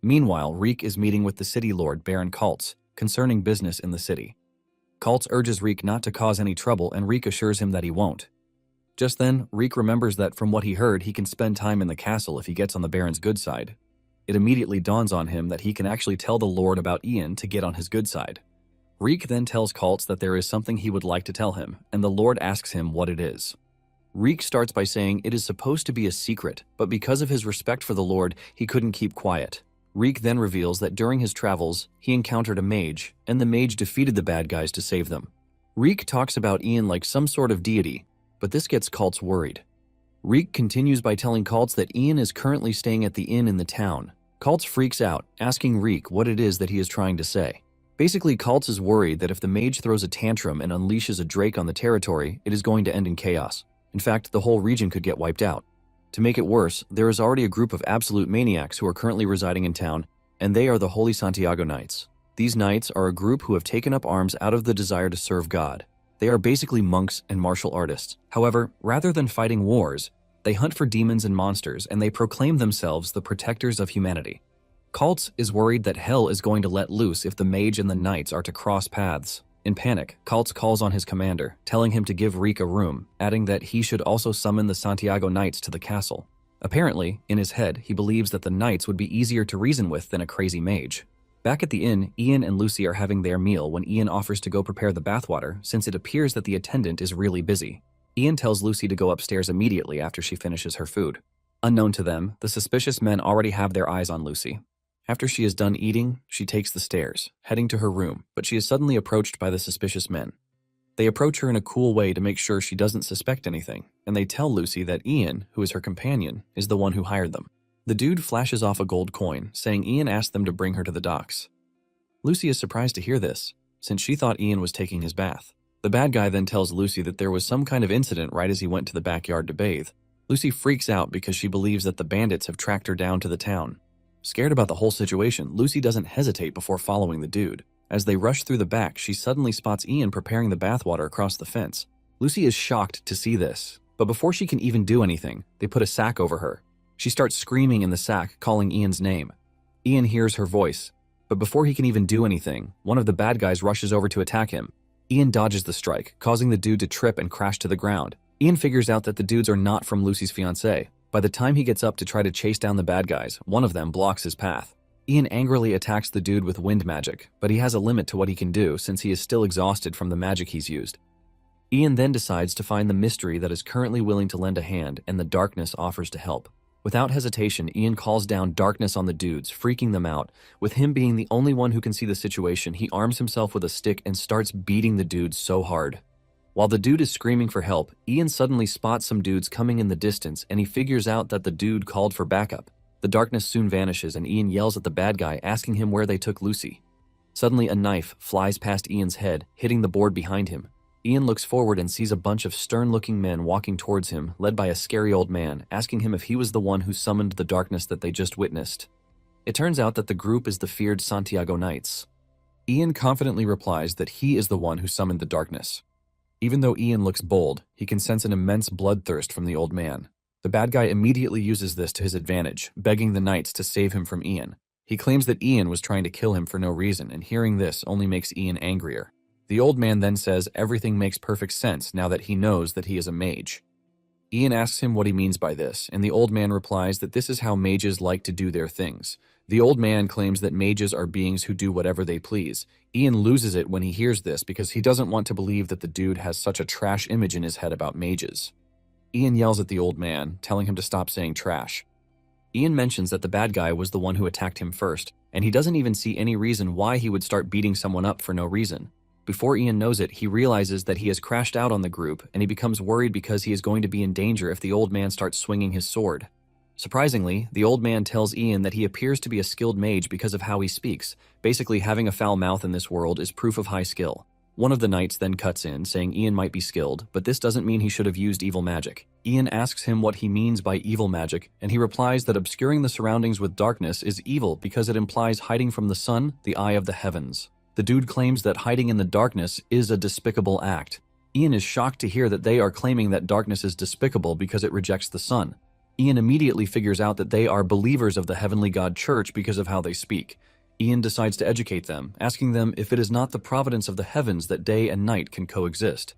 Speaker 1: Meanwhile, Reek is meeting with the city lord Baron Kaltz concerning business in the city. Kaltz urges Reek not to cause any trouble, and Reek assures him that he won't. Just then, Reek remembers that from what he heard, he can spend time in the castle if he gets on the Baron's good side. It immediately dawns on him that he can actually tell the lord about Ian to get on his good side. Reek then tells Kaltz that there is something he would like to tell him, and the Lord asks him what it is. Reek starts by saying it is supposed to be a secret, but because of his respect for the Lord, he couldn't keep quiet. Reek then reveals that during his travels, he encountered a mage, and the mage defeated the bad guys to save them. Reek talks about Ian like some sort of deity, but this gets Kaltz worried. Reek continues by telling Kaltz that Ian is currently staying at the inn in the town. Kaltz freaks out, asking Reek what it is that he is trying to say. Basically, Kaltz is worried that if the mage throws a tantrum and unleashes a drake on the territory, it is going to end in chaos. In fact, the whole region could get wiped out. To make it worse, there is already a group of absolute maniacs who are currently residing in town, and they are the Holy Santiago Knights. These knights are a group who have taken up arms out of the desire to serve God. They are basically monks and martial artists. However, rather than fighting wars, they hunt for demons and monsters, and they proclaim themselves the protectors of humanity. Kaltz is worried that hell is going to let loose if the mage and the knights are to cross paths. In panic, Kaltz calls on his commander, telling him to give Reek a room, adding that he should also summon the Santiago Knights to the castle. Apparently, in his head, he believes that the knights would be easier to reason with than a crazy mage. Back at the inn, Ian and Lucy are having their meal when Ian offers to go prepare the bathwater since it appears that the attendant is really busy. Ian tells Lucy to go upstairs immediately after she finishes her food. Unknown to them, the suspicious men already have their eyes on Lucy. After she is done eating, she takes the stairs, heading to her room, but she is suddenly approached by the suspicious men. They approach her in a cool way to make sure she doesn't suspect anything, and they tell Lucy that Ian, who is her companion, is the one who hired them. The dude flashes off a gold coin, saying Ian asked them to bring her to the docks. Lucy is surprised to hear this, since she thought Ian was taking his bath. The bad guy then tells Lucy that there was some kind of incident right as he went to the backyard to bathe. Lucy freaks out because she believes that the bandits have tracked her down to the town. Scared about the whole situation, Lucy doesn't hesitate before following the dude. As they rush through the back, she suddenly spots Ian preparing the bathwater across the fence. Lucy is shocked to see this, but before she can even do anything, they put a sack over her. She starts screaming in the sack, calling Ian's name. Ian hears her voice, but before he can even do anything, one of the bad guys rushes over to attack him. Ian dodges the strike, causing the dude to trip and crash to the ground. Ian figures out that the dudes are not from Lucy's fiancé. By the time he gets up to try to chase down the bad guys, one of them blocks his path. Ian angrily attacks the dude with wind magic, but he has a limit to what he can do since he is still exhausted from the magic he's used. Ian then decides to find the mystery that is currently willing to lend a hand, and the darkness offers to help. Without hesitation, Ian calls down darkness on the dudes, freaking them out. With him being the only one who can see the situation, he arms himself with a stick and starts beating the dudes so hard. While the dude is screaming for help, Ian suddenly spots some dudes coming in the distance, and he figures out that the dude called for backup. The darkness soon vanishes, and Ian yells at the bad guy, asking him where they took Lucy. Suddenly, a knife flies past Ian's head, hitting the board behind him. Ian looks forward and sees a bunch of stern-looking men walking towards him, led by a scary old man, asking him if he was the one who summoned the darkness that they just witnessed. It turns out that the group is the feared Santiago Knights. Ian confidently replies that he is the one who summoned the darkness. Even though Ian looks bold, he can sense an immense bloodthirst from the old man. The bad guy immediately uses this to his advantage, begging the Knights to save him from Ian. He claims that Ian was trying to kill him for no reason, and hearing this only makes Ian angrier. The old man then says everything makes perfect sense now that he knows that he is a mage. Ian asks him what he means by this, and the old man replies that this is how mages like to do their things. The old man claims that mages are beings who do whatever they please. Ian loses it when he hears this because he doesn't want to believe that the dude has such a trash image in his head about mages. Ian yells at the old man, telling him to stop saying trash. Ian mentions that the bad guy was the one who attacked him first, and he doesn't even see any reason why he would start beating someone up for no reason. Before Ian knows it, he realizes that he has crashed out on the group, and he becomes worried because he is going to be in danger if the old man starts swinging his sword. Surprisingly, the old man tells Ian that he appears to be a skilled mage because of how he speaks. Basically, having a foul mouth in this world is proof of high skill. One of the knights then cuts in, saying Ian might be skilled, but this doesn't mean he should have used evil magic. Ian asks him what he means by evil magic, and he replies that obscuring the surroundings with darkness is evil because it implies hiding from the sun, the eye of the heavens. The dude claims that hiding in the darkness is a despicable act. Ian is shocked to hear that they are claiming that darkness is despicable because it rejects the sun. Ian immediately figures out that they are believers of the Heavenly God Church because of how they speak. Ian decides to educate them, asking them if it is not the providence of the heavens that day and night can coexist.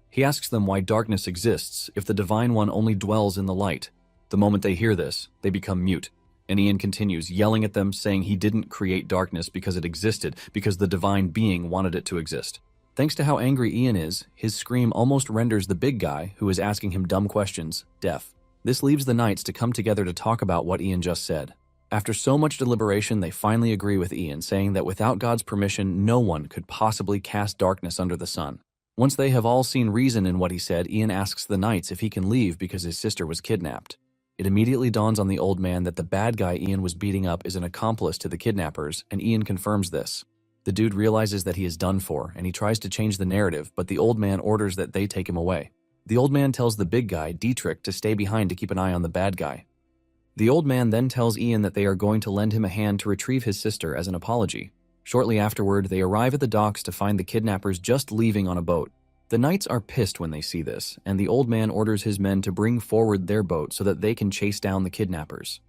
Speaker 1: He asks them why darkness exists if the Divine One only dwells in the light. The moment they hear this, they become mute. And Ian continues, yelling at them, saying he didn't create darkness because it existed, because the divine being wanted it to exist. Thanks to how angry Ian is, his scream almost renders the big guy, who is asking him dumb questions, deaf. This leaves the knights to come together to talk about what Ian just said. After so much deliberation, they finally agree with Ian, saying that without God's permission, no one could possibly cast darkness under the sun. Once they have all seen reason in what he said, Ian asks the knights if he can leave because his sister was kidnapped. It immediately dawns on the old man that the bad guy Ian was beating up is an accomplice to the kidnappers, and Ian confirms this. The dude realizes that he is done for, and he tries to change the narrative, but the old man orders that they take him away. The old man tells the big guy, Dietrich, to stay behind to keep an eye on the bad guy. The old man then tells Ian that they are going to lend him a hand to retrieve his sister as an apology. Shortly afterward, they arrive at the docks to find the kidnappers just leaving on a boat. The knights are pissed when they see this, and the old man orders his men to bring forward their boat so that they can chase down the kidnappers.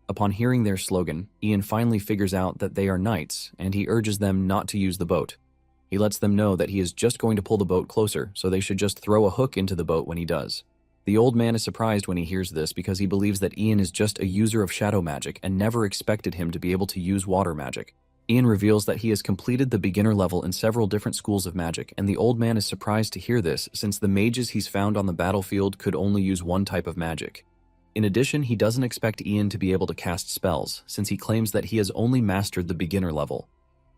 Speaker 1: Upon hearing their slogan, Ian finally figures out that they are knights, and he urges them not to use the boat. He lets them know that he is just going to pull the boat closer, so they should just throw a hook into the boat when he does. The old man is surprised when he hears this because he believes that Ian is just a user of shadow magic and never expected him to be able to use water magic. Ian reveals that he has completed the beginner level in several different schools of magic, and the old man is surprised to hear this since the mages he's found on the battlefield could only use one type of magic. In addition, he doesn't expect Ian to be able to cast spells, since he claims that he has only mastered the beginner level.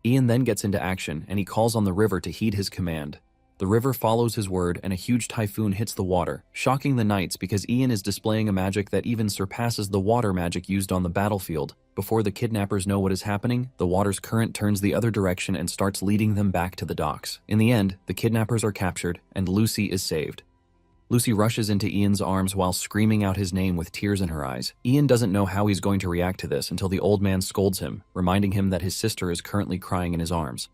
Speaker 1: Ian then gets into action, and he calls on the river to heed his command. The river follows his word, and a huge typhoon hits the water, shocking the knights because Ian is displaying a magic that even surpasses the water magic used on the battlefield. Before the kidnappers know what is happening, the water's current turns the other direction and starts leading them back to the docks. In the end, the kidnappers are captured, and Lucy is saved. Lucy rushes into Ian's arms while screaming out his name with tears in her eyes. Ian doesn't know how he's going to react to this until the old man scolds him, reminding him that his sister is currently crying in his arms.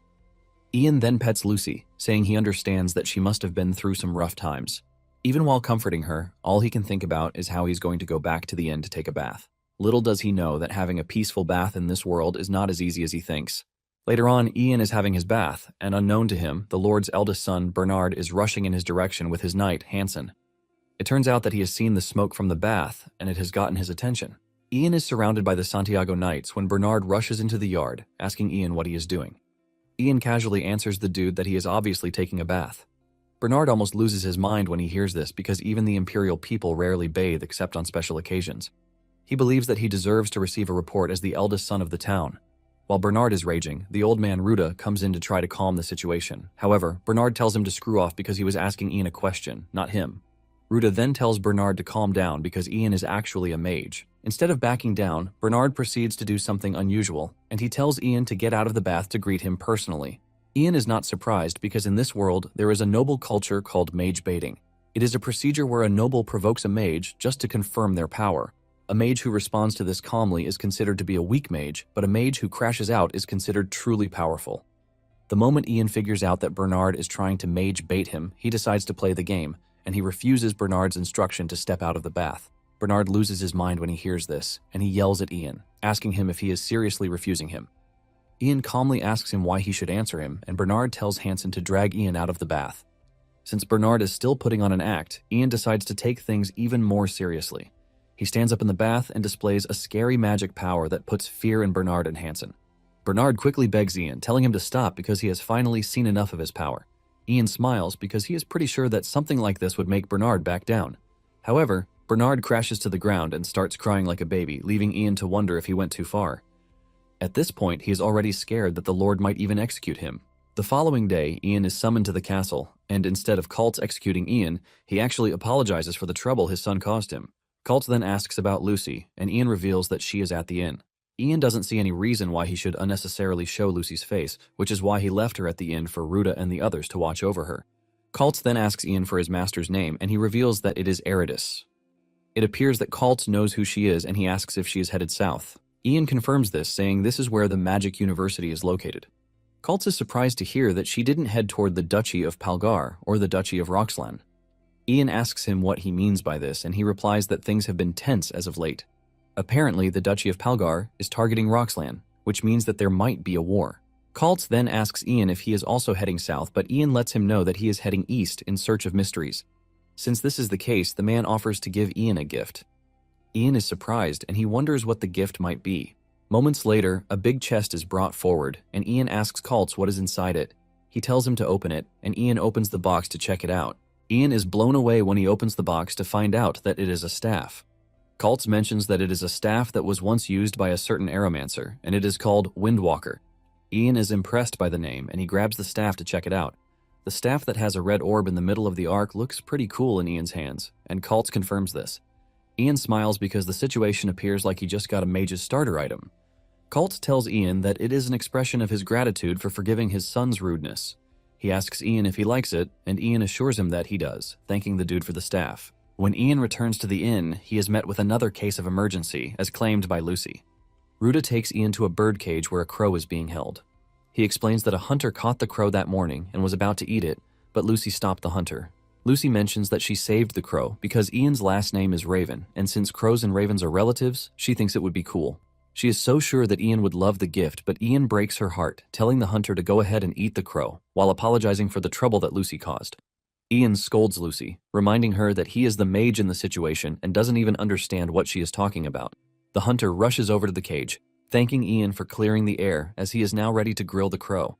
Speaker 1: Ian then pets Lucy, saying he understands that she must have been through some rough times. Even while comforting her, all he can think about is how he's going to go back to the inn to take a bath. Little does he know that having a peaceful bath in this world is not as easy as he thinks. Later on, Ian is having his bath, and unknown to him, the Lord's eldest son, Bernard, is rushing in his direction with his knight, Hansen. It turns out that he has seen the smoke from the bath, and it has gotten his attention. Ian is surrounded by the Santiago Knights when Bernard rushes into the yard, asking Ian what he is doing. Ian casually answers the dude that he is obviously taking a bath. Bernard almost loses his mind when he hears this because even the imperial people rarely bathe except on special occasions. He believes that he deserves to receive a report as the eldest son of the town. While Bernard is raging, the old man Ruda comes in to try to calm the situation. However, Bernard tells him to screw off because he was asking Ian a question, not him. Ruda then tells Bernard to calm down because Ian is actually a mage. Instead of backing down, Bernard proceeds to do something unusual, and he tells Ian to get out of the bath to greet him personally. Ian is not surprised because in this world, there is a noble culture called mage baiting. It is a procedure where a noble provokes a mage just to confirm their power. A mage who responds to this calmly is considered to be a weak mage, but a mage who crashes out is considered truly powerful. The moment Ian figures out that Bernard is trying to mage bait him, he decides to play the game, and he refuses Bernard's instruction to step out of the bath. Bernard loses his mind when he hears this, and he yells at Ian, asking him if he is seriously refusing him. Ian calmly asks him why he should answer him, and Bernard tells Hansen to drag Ian out of the bath. Since Bernard is still putting on an act, Ian decides to take things even more seriously. He stands up in the bath and displays a scary magic power that puts fear in Bernard and Hansen. Bernard quickly begs Ian, telling him to stop because he has finally seen enough of his power. Ian smiles because he is pretty sure that something like this would make Bernard back down. However, Bernard crashes to the ground and starts crying like a baby, leaving Ian to wonder if he went too far. At this point, he is already scared that the Lord might even execute him. The following day, Ian is summoned to the castle, and instead of Colt executing Ian, he actually apologizes for the trouble his son caused him. Colt then asks about Lucy, and Ian reveals that she is at the inn. Ian doesn't see any reason why he should unnecessarily show Lucy's face, which is why he left her at the inn for Ruda and the others to watch over her. Colt then asks Ian for his master's name, and he reveals that it is Eridus. It appears that Colt knows who she is, and he asks if she is headed south. Ian confirms this, saying this is where the Magic University is located. Colt is surprised to hear that she didn't head toward the Duchy of Palgar or the Duchy of Roxlan. Ian asks him what he means by this, and he replies that things have been tense as of late. Apparently, the Duchy of Palgar is targeting Roxlan, which means that there might be a war. Colt then asks Ian if he is also heading south, but Ian lets him know that he is heading east in search of mysteries. Since this is the case, the man offers to give Ian a gift. Ian is surprised, and he wonders what the gift might be. Moments later, a big chest is brought forward, and Ian asks Colt what is inside it. He tells him to open it, and Ian opens the box to check it out. Ian is blown away when he opens the box to find out that it is a staff. Colt mentions that it is a staff that was once used by a certain aeromancer, and it is called Windwalker. Ian is impressed by the name, and he grabs the staff to check it out. The staff that has a red orb in the middle of the arc looks pretty cool in Ian's hands, and Colt confirms this. Ian smiles because the situation appears like he just got a mage's starter item. Colt tells Ian that it is an expression of his gratitude for forgiving his son's rudeness. He asks Ian if he likes it, and Ian assures him that he does, thanking the dude for the staff. When Ian returns to the inn, he is met with another case of emergency, as claimed by Lucy. Ruda takes Ian to a birdcage where a crow is being held. He explains that a hunter caught the crow that morning and was about to eat it, but Lucy stopped the hunter. Lucy mentions that she saved the crow because Ian's last name is Raven, and since crows and ravens are relatives, she thinks it would be cool. She is so sure that Ian would love the gift, but Ian breaks her heart, telling the hunter to go ahead and eat the crow, while apologizing for the trouble that Lucy caused. Ian scolds Lucy, reminding her that he is the mage in the situation and doesn't even understand what she is talking about. The hunter rushes over to the cage, thanking Ian for clearing the air as he is now ready to grill the crow.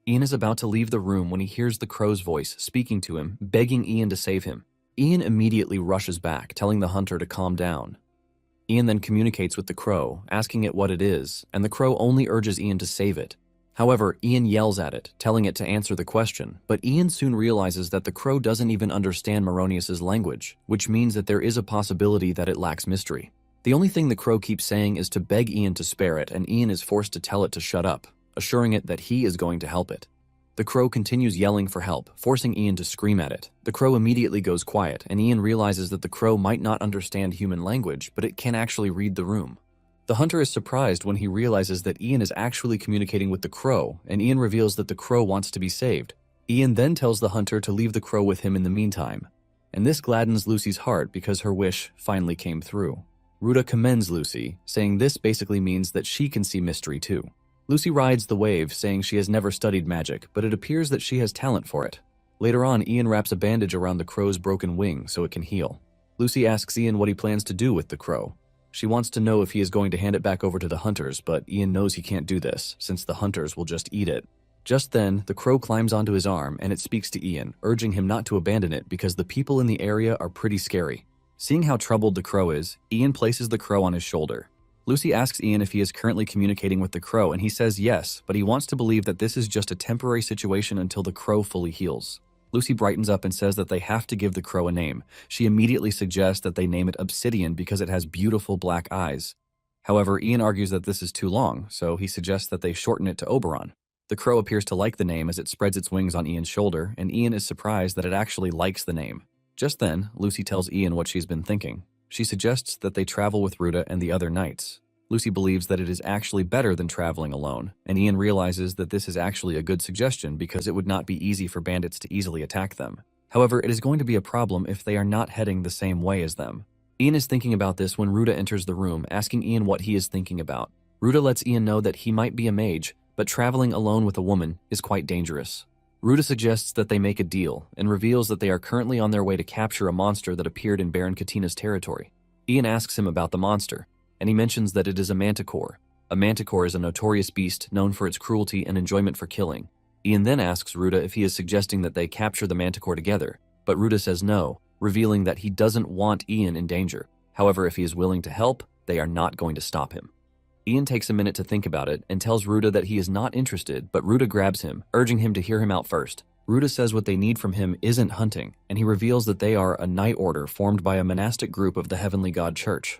Speaker 1: Ian is about to leave the room when he hears the crow's voice speaking to him, begging Ian to save him. Ian immediately rushes back, telling the hunter to calm down. Ian then communicates with the crow, asking it what it is, and the crow only urges Ian to save it. However, Ian yells at it, telling it to answer the question, but Ian soon realizes that the crow doesn't even understand Maronius's language, which means that there is a possibility that it lacks mystery. The only thing the crow keeps saying is to beg Ian to spare it, and Ian is forced to tell it to shut up, assuring it that he is going to help it. The crow continues yelling for help, forcing Ian to scream at it. The crow immediately goes quiet, and Ian realizes that the crow might not understand human language, but it can actually read the room. The hunter is surprised when he realizes that Ian is actually communicating with the crow, and Ian reveals that the crow wants to be saved. Ian then tells the hunter to leave the crow with him in the meantime. And this gladdens Lucy's heart because her wish finally came through. Ruta commends Lucy, saying this basically means that she can see mystery too. Lucy rides the wave, saying she has never studied magic, but it appears that she has talent for it. Later on, Ian wraps a bandage around the crow's broken wing so it can heal. Lucy asks Ian what he plans to do with the crow. She wants to know if he is going to hand it back over to the hunters, but Ian knows he can't do this, since the hunters will just eat it. Just then, the crow climbs onto his arm and it speaks to Ian, urging him not to abandon it because the people in the area are pretty scary. Seeing how troubled the crow is, Ian places the crow on his shoulder. Lucy asks Ian if he is currently communicating with the crow, and he says yes, but he wants to believe that this is just a temporary situation until the crow fully heals. Lucy brightens up and says that they have to give the crow a name. She immediately suggests that they name it Obsidian because it has beautiful black eyes. However, Ian argues that this is too long, so he suggests that they shorten it to Oberon. The crow appears to like the name as it spreads its wings on Ian's shoulder, and Ian is surprised that it actually likes the name. Just then, Lucy tells Ian what she's been thinking. She suggests that they travel with Ruta and the other knights. Lucy believes that it is actually better than traveling alone, and Ian realizes that this is actually a good suggestion because it would not be easy for bandits to easily attack them. However, it is going to be a problem if they are not heading the same way as them. Ian is thinking about this when Ruta enters the room, asking Ian what he is thinking about. Ruta lets Ian know that he might be a mage, but traveling alone with a woman is quite dangerous. Ruta suggests that they make a deal, and reveals that they are currently on their way to capture a monster that appeared in Baron Katina's territory. Ian asks him about the monster, and he mentions that it is a manticore. A manticore is a notorious beast known for its cruelty and enjoyment for killing. Ian then asks Ruta if he is suggesting that they capture the manticore together, but Ruta says no, revealing that he doesn't want Ian in danger. However, if he is willing to help, they are not going to stop him. Ian takes a minute to think about it and tells Ruta that he is not interested, but Ruta grabs him, urging him to hear him out first. Ruta says what they need from him isn't hunting, and he reveals that they are a knight order formed by a monastic group of the Heavenly God Church.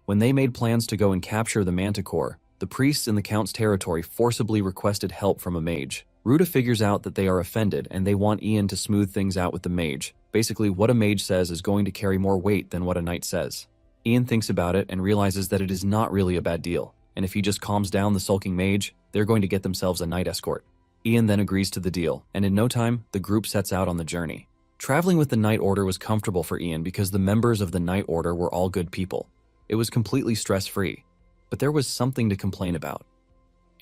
Speaker 1: When they made plans to go and capture the manticore, the priests in the Count's territory forcibly requested help from a mage. Ruta figures out that they are offended and they want Ian to smooth things out with the mage. Basically, what a mage says is going to carry more weight than what a knight says. Ian thinks about it and realizes that it is not really a bad deal, and if he just calms down the sulking mage, they're going to get themselves a knight escort. Ian then agrees to the deal, and in no time, the group sets out on the journey. Traveling with the Knight Order was comfortable for Ian because the members of the Knight Order were all good people. It was completely stress-free, but there was something to complain about.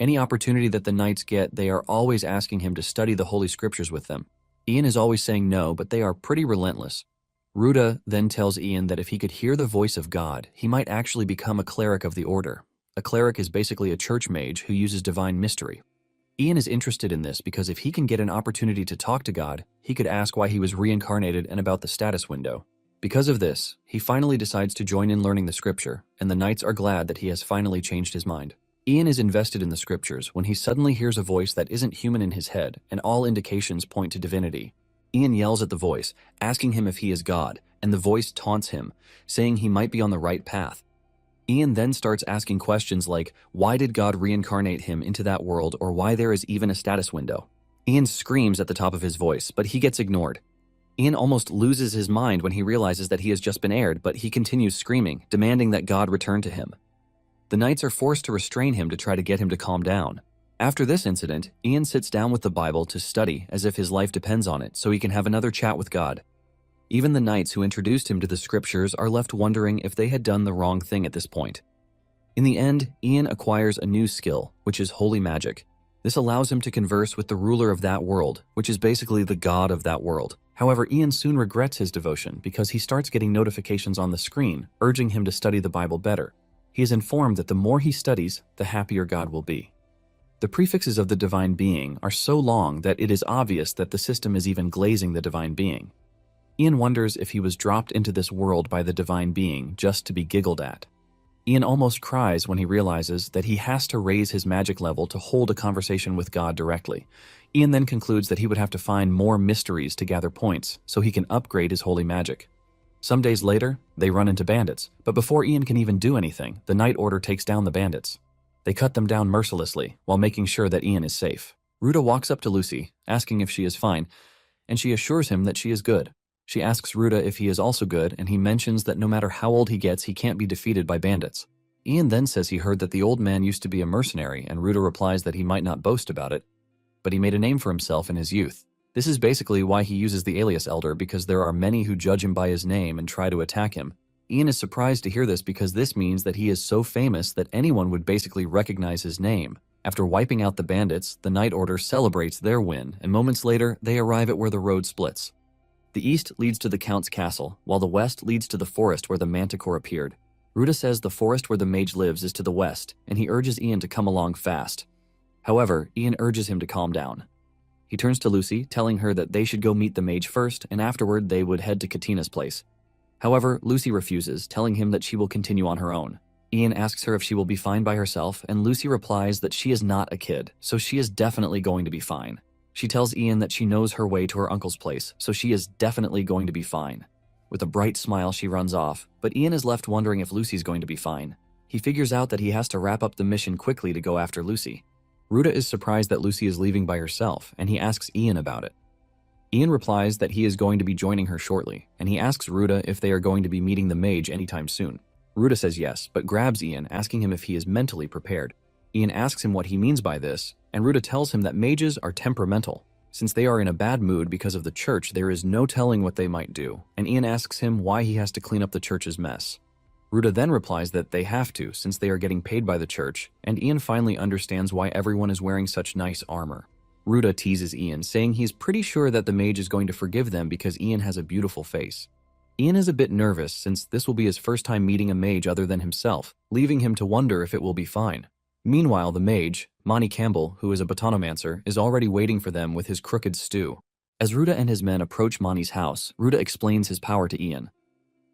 Speaker 1: Any opportunity that the knights get, they are always asking him to study the Holy Scriptures with them. Ian is always saying no, but they are pretty relentless. Ruta then tells Ian that if he could hear the voice of God, he might actually become a cleric of the Order. A cleric is basically a church mage who uses divine mystery. Ian is interested in this because if he can get an opportunity to talk to God, he could ask why he was reincarnated and about the status window. Because of this, he finally decides to join in learning the scripture, and the knights are glad that he has finally changed his mind. Ian is invested in the scriptures when he suddenly hears a voice that isn't human in his head, and all indications point to divinity. Ian yells at the voice, asking him if he is God, and the voice taunts him, saying he might be on the right path. Ian then starts asking questions like, why did God reincarnate him into that world, or why there is even a status window? Ian screams at the top of his voice, but he gets ignored. Ian almost loses his mind when he realizes that he has just been aired, but he continues screaming, demanding that God return to him. The knights are forced to restrain him to try to get him to calm down. After this incident, Ian sits down with the Bible to study as if his life depends on it so he can have another chat with God. Even the knights who introduced him to the scriptures are left wondering if they had done the wrong thing at this point. In the end, Ian acquires a new skill, which is holy magic. This allows him to converse with the ruler of that world, which is basically the god of that world. However, Ian soon regrets his devotion because he starts getting notifications on the screen, urging him to study the Bible better. He is informed that the more he studies, the happier God will be. The prefixes of the divine being are so long that it is obvious that the system is even glazing the divine being. Ian wonders if he was dropped into this world by the divine being just to be giggled at. Ian almost cries when he realizes that he has to raise his magic level to hold a conversation with God directly. Ian then concludes that he would have to find more mysteries to gather points so he can upgrade his holy magic. Some days later, they run into bandits, but before Ian can even do anything, the Knight Order takes down the bandits. They cut them down mercilessly while making sure that Ian is safe. Ruta walks up to Lucy, asking if she is fine, and she assures him that she is good. She asks Ruta if he is also good, and he mentions that no matter how old he gets, he can't be defeated by bandits. Ian then says he heard that the old man used to be a mercenary, and Ruta replies that he might not boast about it, but he made a name for himself in his youth. This is basically why he uses the alias Elder, because there are many who judge him by his name and try to attack him. Ian is surprised to hear this because this means that he is so famous that anyone would basically recognize his name. After wiping out the bandits, the Night Order celebrates their win, and moments later, they arrive at where the road splits. The east leads to the Count's castle, while the west leads to the forest where the Manticore appeared. Ruta says the forest where the mage lives is to the west, and he urges Ian to come along fast. However, Ian urges him to calm down. He turns to Lucy, telling her that they should go meet the mage first, and afterward they would head to Katina's place. However, Lucy refuses, telling him that she will continue on her own. Ian asks her if she will be fine by herself, and Lucy replies that she is not a kid, so she is definitely going to be fine. She tells Ian that she knows her way to her uncle's place, so she is definitely going to be fine. With a bright smile, she runs off, but Ian is left wondering if Lucy's going to be fine. He figures out that he has to wrap up the mission quickly to go after Lucy. Ruta is surprised that Lucy is leaving by herself, and he asks Ian about it. Ian replies that he is going to be joining her shortly, and he asks Ruta if they are going to be meeting the mage anytime soon. Ruta says yes, but grabs Ian, asking him if he is mentally prepared. Ian asks him what he means by this, and Ruta tells him that mages are temperamental. Since they are in a bad mood because of the church, there is no telling what they might do, and Ian asks him why he has to clean up the church's mess. Ruta then replies that they have to, since they are getting paid by the church, and Ian finally understands why everyone is wearing such nice armor. Ruta teases Ian, saying he's pretty sure that the mage is going to forgive them because Ian has a beautiful face. Ian is a bit nervous since this will be his first time meeting a mage other than himself, leaving him to wonder if it will be fine. Meanwhile, the mage, Mani Campbell, who is a batonomancer, is already waiting for them with his crooked stew. As Ruta and his men approach Mani's house, Ruta explains his power to Ian.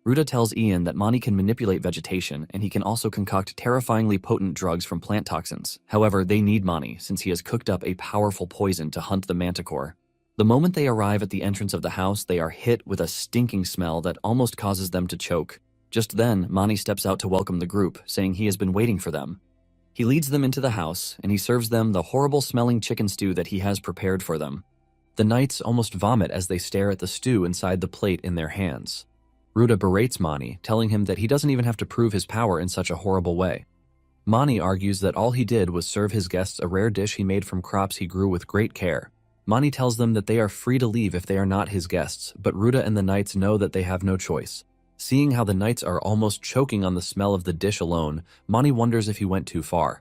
Speaker 1: Ruta tells Ian that Mani can manipulate vegetation, and he can also concoct terrifyingly potent drugs from plant toxins. However, they need Mani, since he has cooked up a powerful poison to hunt the Manticore. The moment they arrive at the entrance of the house, they are hit with a stinking smell that almost causes them to choke. Just then, Mani steps out to welcome the group, saying he has been waiting for them. He leads them into the house, and he serves them the horrible-smelling chicken stew that he has prepared for them. The knights almost vomit as they stare at the stew inside the plate in their hands. Ruta berates Mani, telling him that he doesn't even have to prove his power in such a horrible way. Mani argues that all he did was serve his guests a rare dish he made from crops he grew with great care. Mani tells them that they are free to leave if they are not his guests, but Ruta and the knights know that they have no choice. Seeing how the knights are almost choking on the smell of the dish alone, Mani wonders if he went too far.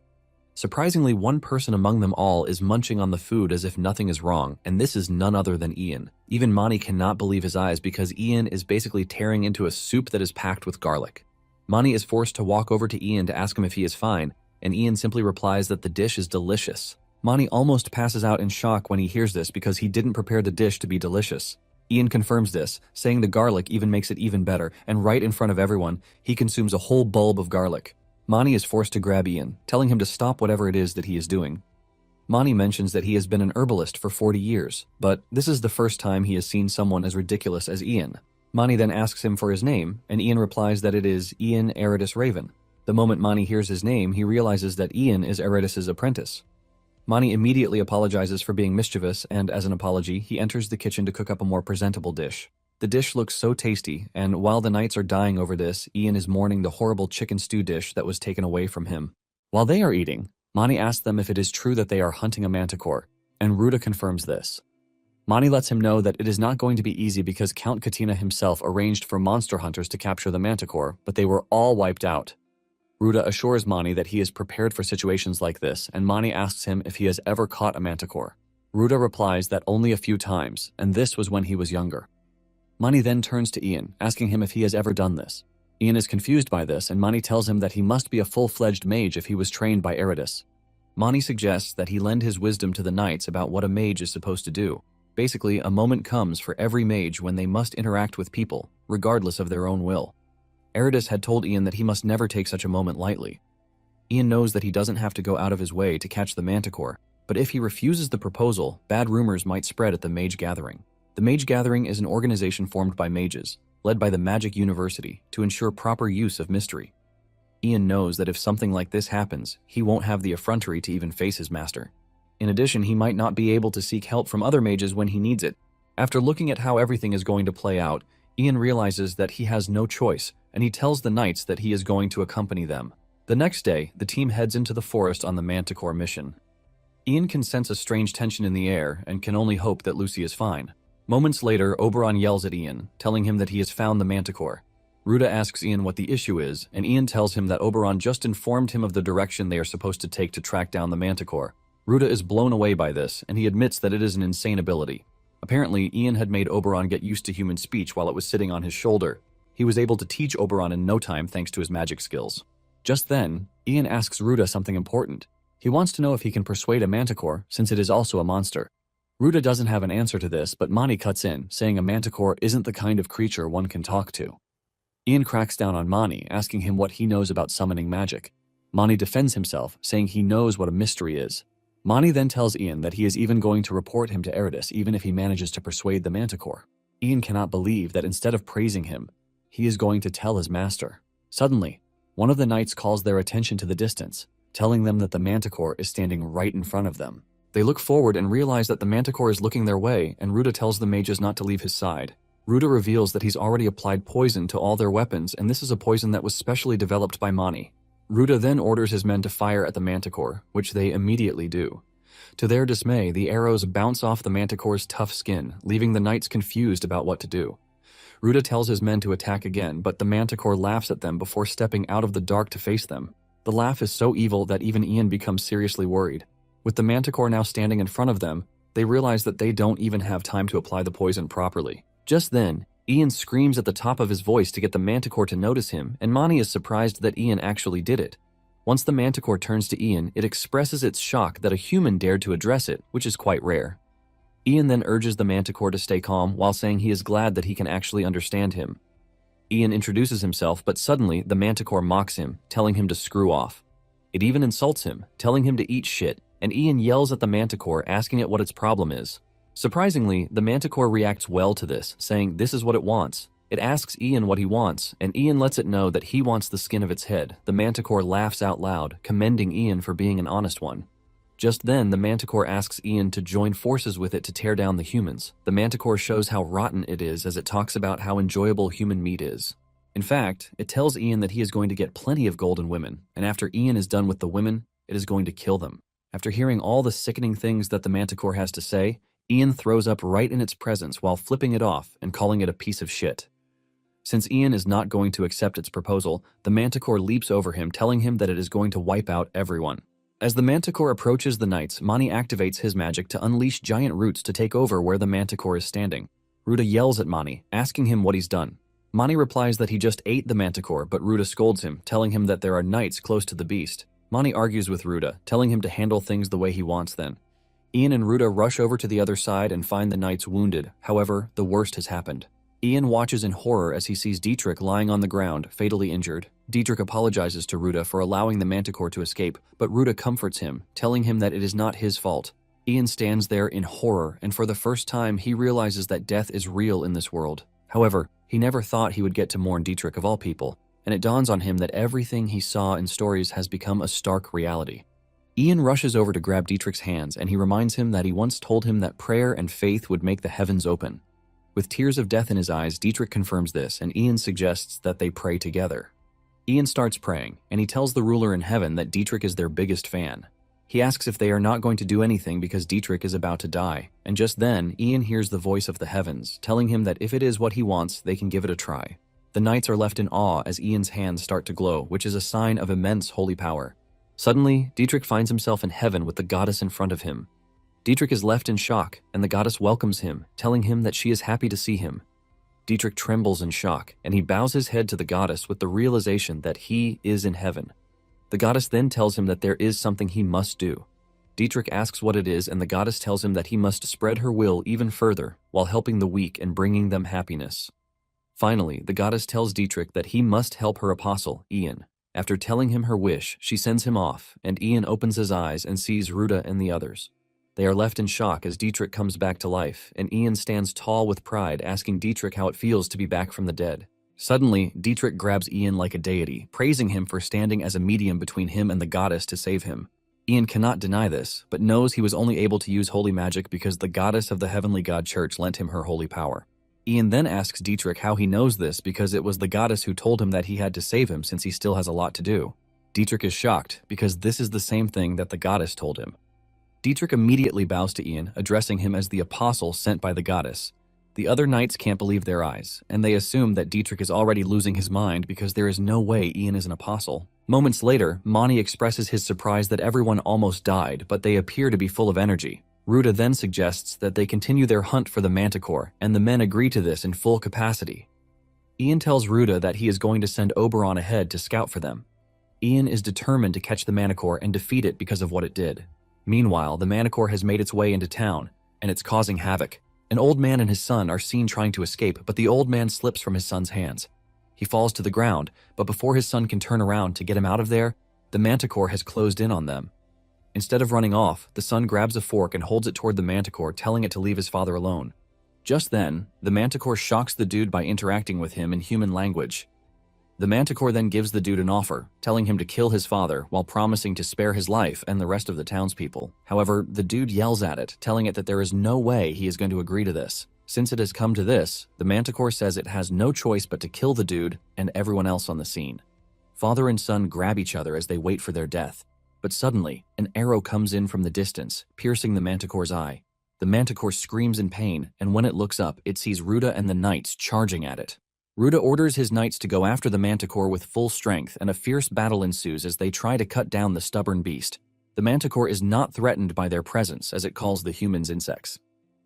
Speaker 1: Surprisingly, one person among them all is munching on the food as if nothing is wrong, and this is none other than Ian. Even Mani cannot believe his eyes because Ian is basically tearing into a soup that is packed with garlic. Mani is forced to walk over to Ian to ask him if he is fine, and Ian simply replies that the dish is delicious. Mani almost passes out in shock when he hears this because he didn't prepare the dish to be delicious. Ian confirms this, saying the garlic even makes it even better, and right in front of everyone, he consumes a whole bulb of garlic. Mani is forced to grab Ian, telling him to stop whatever it is that he is doing. Mani mentions that he has been an herbalist for 40 years, but this is the first time he has seen someone as ridiculous as Ian. Mani then asks him for his name, and Ian replies that it is Ian Eridus Raven. The moment Mani hears his name, he realizes that Ian is Eridus's apprentice. Mani immediately apologizes for being mischievous, and as an apology, he enters the kitchen to cook up a more presentable dish. The dish looks so tasty, and while the knights are dying over this, Ian is mourning the horrible chicken stew dish that was taken away from him. While they are eating, Mani asks them if it is true that they are hunting a manticore, and Ruta confirms this. Mani lets him know that it is not going to be easy because Count Katina himself arranged for monster hunters to capture the manticore, but they were all wiped out. Ruta assures Mani that he is prepared for situations like this, and Mani asks him if he has ever caught a manticore. Ruta replies that only a few times, and this was when he was younger. Mani then turns to Ian, asking him if he has ever done this. Ian is confused by this, and Mani tells him that he must be a full-fledged mage if he was trained by Eridus. Mani suggests that he lend his wisdom to the knights about what a mage is supposed to do. Basically, a moment comes for every mage when they must interact with people, regardless of their own will. Eridus had told Ian that he must never take such a moment lightly. Ian knows that he doesn't have to go out of his way to catch the manticore, but if he refuses the proposal, bad rumors might spread at the Mage Gathering. The Mage Gathering is an organization formed by mages, led by the Magic University, to ensure proper use of mystery. Ian knows that if something like this happens, he won't have the effrontery to even face his master. In addition, he might not be able to seek help from other mages when he needs it. After looking at how everything is going to play out, Ian realizes that he has no choice, and he tells the knights that he is going to accompany them. The next day, the team heads into the forest on the Manticore mission. Ian can sense a strange tension in the air and can only hope that Lucy is fine. Moments later, Oberon yells at Ian, telling him that he has found the Manticore. Ruta asks Ian what the issue is, and Ian tells him that Oberon just informed him of the direction they are supposed to take to track down the Manticore. Ruta is blown away by this, and he admits that it is an insane ability. Apparently, Ian had made Oberon get used to human speech while it was sitting on his shoulder. He was able to teach Oberon in no time thanks to his magic skills. Just then, Ian asks Ruta something important. He wants to know if he can persuade a Manticore, since it is also a monster. Ruta doesn't have an answer to this, but Mani cuts in, saying a Manticore isn't the kind of creature one can talk to. Ian cracks down on Mani, asking him what he knows about summoning magic. Mani defends himself, saying he knows what a mystery is. Mani then tells Ian that he is even going to report him to Eridus even if he manages to persuade the Manticore. Ian cannot believe that instead of praising him, he is going to tell his master. Suddenly, one of the knights calls their attention to the distance, telling them that the Manticore is standing right in front of them. They look forward and realize that the Manticore is looking their way, and Ruta tells the mages not to leave his side. Ruta reveals that he's already applied poison to all their weapons, and this is a poison that was specially developed by Mani. Ruta then orders his men to fire at the Manticore, which they immediately do. To their dismay, the arrows bounce off the Manticore's tough skin, leaving the knights confused about what to do. Ruta tells his men to attack again, but the Manticore laughs at them before stepping out of the dark to face them. The laugh is so evil that even Ian becomes seriously worried. With the Manticore now standing in front of them, they realize that they don't even have time to apply the poison properly. Just then, Ian screams at the top of his voice to get the Manticore to notice him, and Mani is surprised that Ian actually did it. Once the Manticore turns to Ian, it expresses its shock that a human dared to address it, which is quite rare. Ian then urges the Manticore to stay calm while saying he is glad that he can actually understand him. Ian introduces himself, but suddenly the Manticore mocks him, telling him to screw off. It even insults him, telling him to eat shit, and Ian yells at the Manticore, asking it what its problem is. Surprisingly, the Manticore reacts well to this, saying this is what it wants. It asks Ian what he wants, and Ian lets it know that he wants the skin of its head. The Manticore laughs out loud, commending Ian for being an honest one. Just then, the Manticore asks Ian to join forces with it to tear down the humans. The Manticore shows how rotten it is as it talks about how enjoyable human meat is. In fact, it tells Ian that he is going to get plenty of golden women, and after Ian is done with the women, it is going to kill them. After hearing all the sickening things that the Manticore has to say, Ian throws up right in its presence while flipping it off and calling it a piece of shit. Since Ian is not going to accept its proposal, the Manticore leaps over him, telling him that it is going to wipe out everyone. As the Manticore approaches the knights, Mani activates his magic to unleash giant roots to take over where the Manticore is standing. Ruta yells at Mani, asking him what he's done. Mani replies that he just ate the Manticore, but Ruta scolds him, telling him that there are knights close to the beast. Mani argues with Ruta, telling him to handle things the way he wants then. Ian and Ruta rush over to the other side and find the knights wounded. However, the worst has happened. Ian watches in horror as he sees Dietrich lying on the ground, fatally injured. Dietrich apologizes to Ruta for allowing the Manticore to escape, but Ruta comforts him, telling him that it is not his fault. Ian stands there in horror, and for the first time he realizes that death is real in this world. However, he never thought he would get to mourn Dietrich of all people, and it dawns on him that everything he saw in stories has become a stark reality. Ian rushes over to grab Dietrich's hands, and he reminds him that he once told him that prayer and faith would make the heavens open. With tears of death in his eyes, Dietrich confirms this, and Ian suggests that they pray together. Ian starts praying, and he tells the ruler in heaven that Dietrich is their biggest fan. He asks if they are not going to do anything because Dietrich is about to die, and just then, Ian hears the voice of the heavens, telling him that if it is what he wants, they can give it a try. The knights are left in awe as Ian's hands start to glow, which is a sign of immense holy power. Suddenly, Dietrich finds himself in heaven with the goddess in front of him. Dietrich is left in shock, and the goddess welcomes him, telling him that she is happy to see him. Dietrich trembles in shock, and he bows his head to the goddess with the realization that he is in heaven. The goddess then tells him that there is something he must do. Dietrich asks what it is, and the goddess tells him that he must spread her will even further while helping the weak and bringing them happiness. Finally, the goddess tells Dietrich that he must help her apostle, Ian. After telling him her wish, she sends him off, and Ian opens his eyes and sees Ruta and the others. They are left in shock as Dietrich comes back to life, and Ian stands tall with pride, asking Dietrich how it feels to be back from the dead. Suddenly, Dietrich grabs Ian like a deity, praising him for standing as a medium between him and the goddess to save him. Ian cannot deny this, but knows he was only able to use holy magic because the goddess of the Heavenly God Church lent him her holy power. Ian then asks Dietrich how he knows this because it was the goddess who told him that he had to save him since he still has a lot to do. Dietrich is shocked because this is the same thing that the goddess told him. Dietrich immediately bows to Ian, addressing him as the apostle sent by the goddess. The other knights can't believe their eyes, and they assume that Dietrich is already losing his mind because there is no way Ian is an apostle. Moments later, Mani expresses his surprise that everyone almost died, but they appear to be full of energy. Ruta then suggests that they continue their hunt for the manticore, and the men agree to this in full capacity. Ian tells Ruta that he is going to send Oberon ahead to scout for them. Ian is determined to catch the manticore and defeat it because of what it did. Meanwhile, the manticore has made its way into town, and it's causing havoc. An old man and his son are seen trying to escape, but the old man slips from his son's hands. He falls to the ground, but before his son can turn around to get him out of there, the manticore has closed in on them. Instead of running off, the son grabs a fork and holds it toward the manticore, telling it to leave his father alone. Just then, the manticore shocks the dude by interacting with him in human language. The manticore then gives the dude an offer, telling him to kill his father while promising to spare his life and the rest of the townspeople. However, the dude yells at it, telling it that there is no way he is going to agree to this. Since it has come to this, the manticore says it has no choice but to kill the dude and everyone else on the scene. Father and son grab each other as they wait for their death. But suddenly, an arrow comes in from the distance, piercing the manticore's eye. The manticore screams in pain, and when it looks up, it sees Ruta and the knights charging at it. Ruta orders his knights to go after the manticore with full strength, and a fierce battle ensues as they try to cut down the stubborn beast. The manticore is not threatened by their presence, as it calls the humans insects.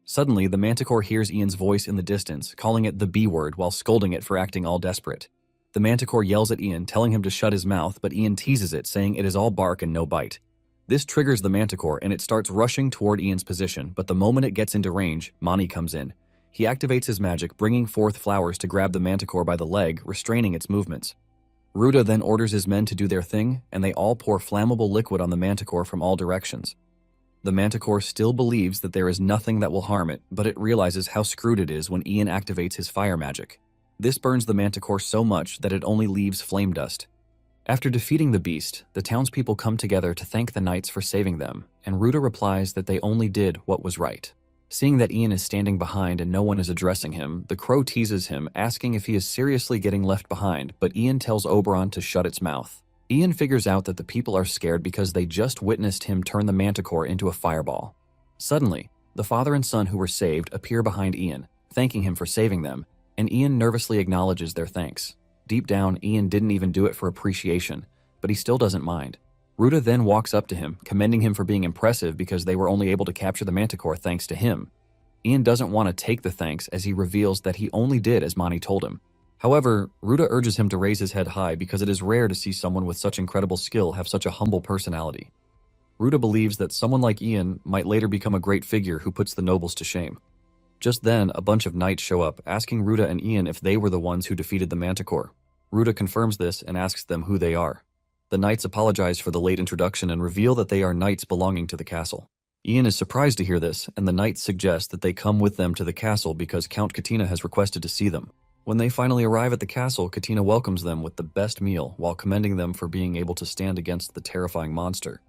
Speaker 1: Suddenly, the manticore hears Ian's voice in the distance, calling it the B-word while scolding it for acting all desperate. The manticore yells at Ian, telling him to shut his mouth, but Ian teases it, saying it is all bark and no bite. This triggers the manticore, and it starts rushing toward Ian's position, but the moment it gets into range, Mani comes in. He activates his magic, bringing forth flowers to grab the manticore by the leg, restraining its movements. Ruta then orders his men to do their thing, and they all pour flammable liquid on the manticore from all directions. The manticore still believes that there is nothing that will harm it, but it realizes how screwed it is when Ian activates his fire magic. This burns the manticore so much that it only leaves flame dust. After defeating the beast, the townspeople come together to thank the knights for saving them, and Ruta replies that they only did what was right. Seeing that Ian is standing behind and no one is addressing him, the crow teases him, asking if he is seriously getting left behind, but Ian tells Oberon to shut its mouth. Ian figures out that the people are scared because they just witnessed him turn the manticore into a fireball. Suddenly, the father and son who were saved appear behind Ian, thanking him for saving them, and Ian nervously acknowledges their thanks. Deep down, Ian didn't even do it for appreciation, but he still doesn't mind. Ruta then walks up to him, commending him for being impressive because they were only able to capture the manticore thanks to him. Ian doesn't want to take the thanks as he reveals that he only did as Mani told him. However, Ruta urges him to raise his head high because it is rare to see someone with such incredible skill have such a humble personality. Ruta believes that someone like Ian might later become a great figure who puts the nobles to shame. Just then, a bunch of knights show up, asking Ruta and Ian if they were the ones who defeated the manticore. Ruta confirms this and asks them who they are. The knights apologize for the late introduction and reveal that they are knights belonging to the castle. Ian is surprised to hear this, and the knights suggest that they come with them to the castle because Count Katina has requested to see them. When they finally arrive at the castle, Katina welcomes them with the best meal while commending them for being able to stand against the terrifying monster.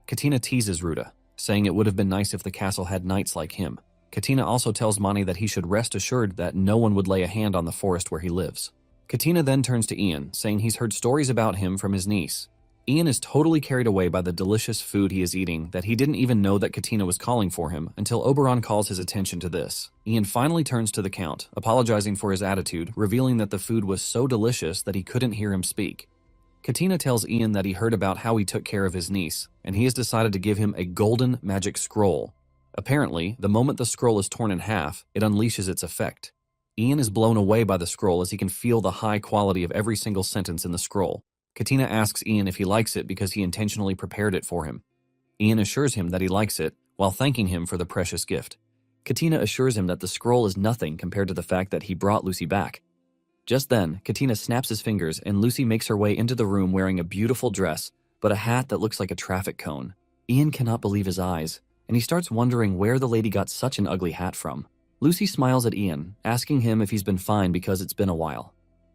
Speaker 1: Katina teases Ruta, saying it would have been nice if the castle had knights like him. Katina also tells Mani that he should rest assured that no one would lay a hand on the forest where he lives. Katina then turns to Ian, saying he's heard stories about him from his niece. Ian is totally carried away by the delicious food he is eating that he didn't even know that Katina was calling for him until Oberon calls his attention to this. Ian finally turns to the Count, apologizing for his attitude, revealing that the food was so delicious that he couldn't hear him speak. Katina tells Ian that he heard about how he took care of his niece, and he has decided to give him a golden magic scroll. Apparently, the moment the scroll is torn in half, it unleashes its effect. Ian is blown away by the scroll as he can feel the high quality of every single sentence in the scroll. Katina asks Ian if he likes it because he intentionally prepared it for him. Ian assures him that he likes it, while thanking him for the precious gift. Katina assures him that the scroll is nothing compared to the fact that he brought Lucy back. Just then, Katina snaps his fingers and Lucy makes her way into the room wearing a beautiful dress, but a hat that looks like a traffic cone. Ian cannot believe his eyes, and he starts wondering where the lady got such an ugly hat from. Lucy smiles at Ian, asking him if he's been fine because it's been a while.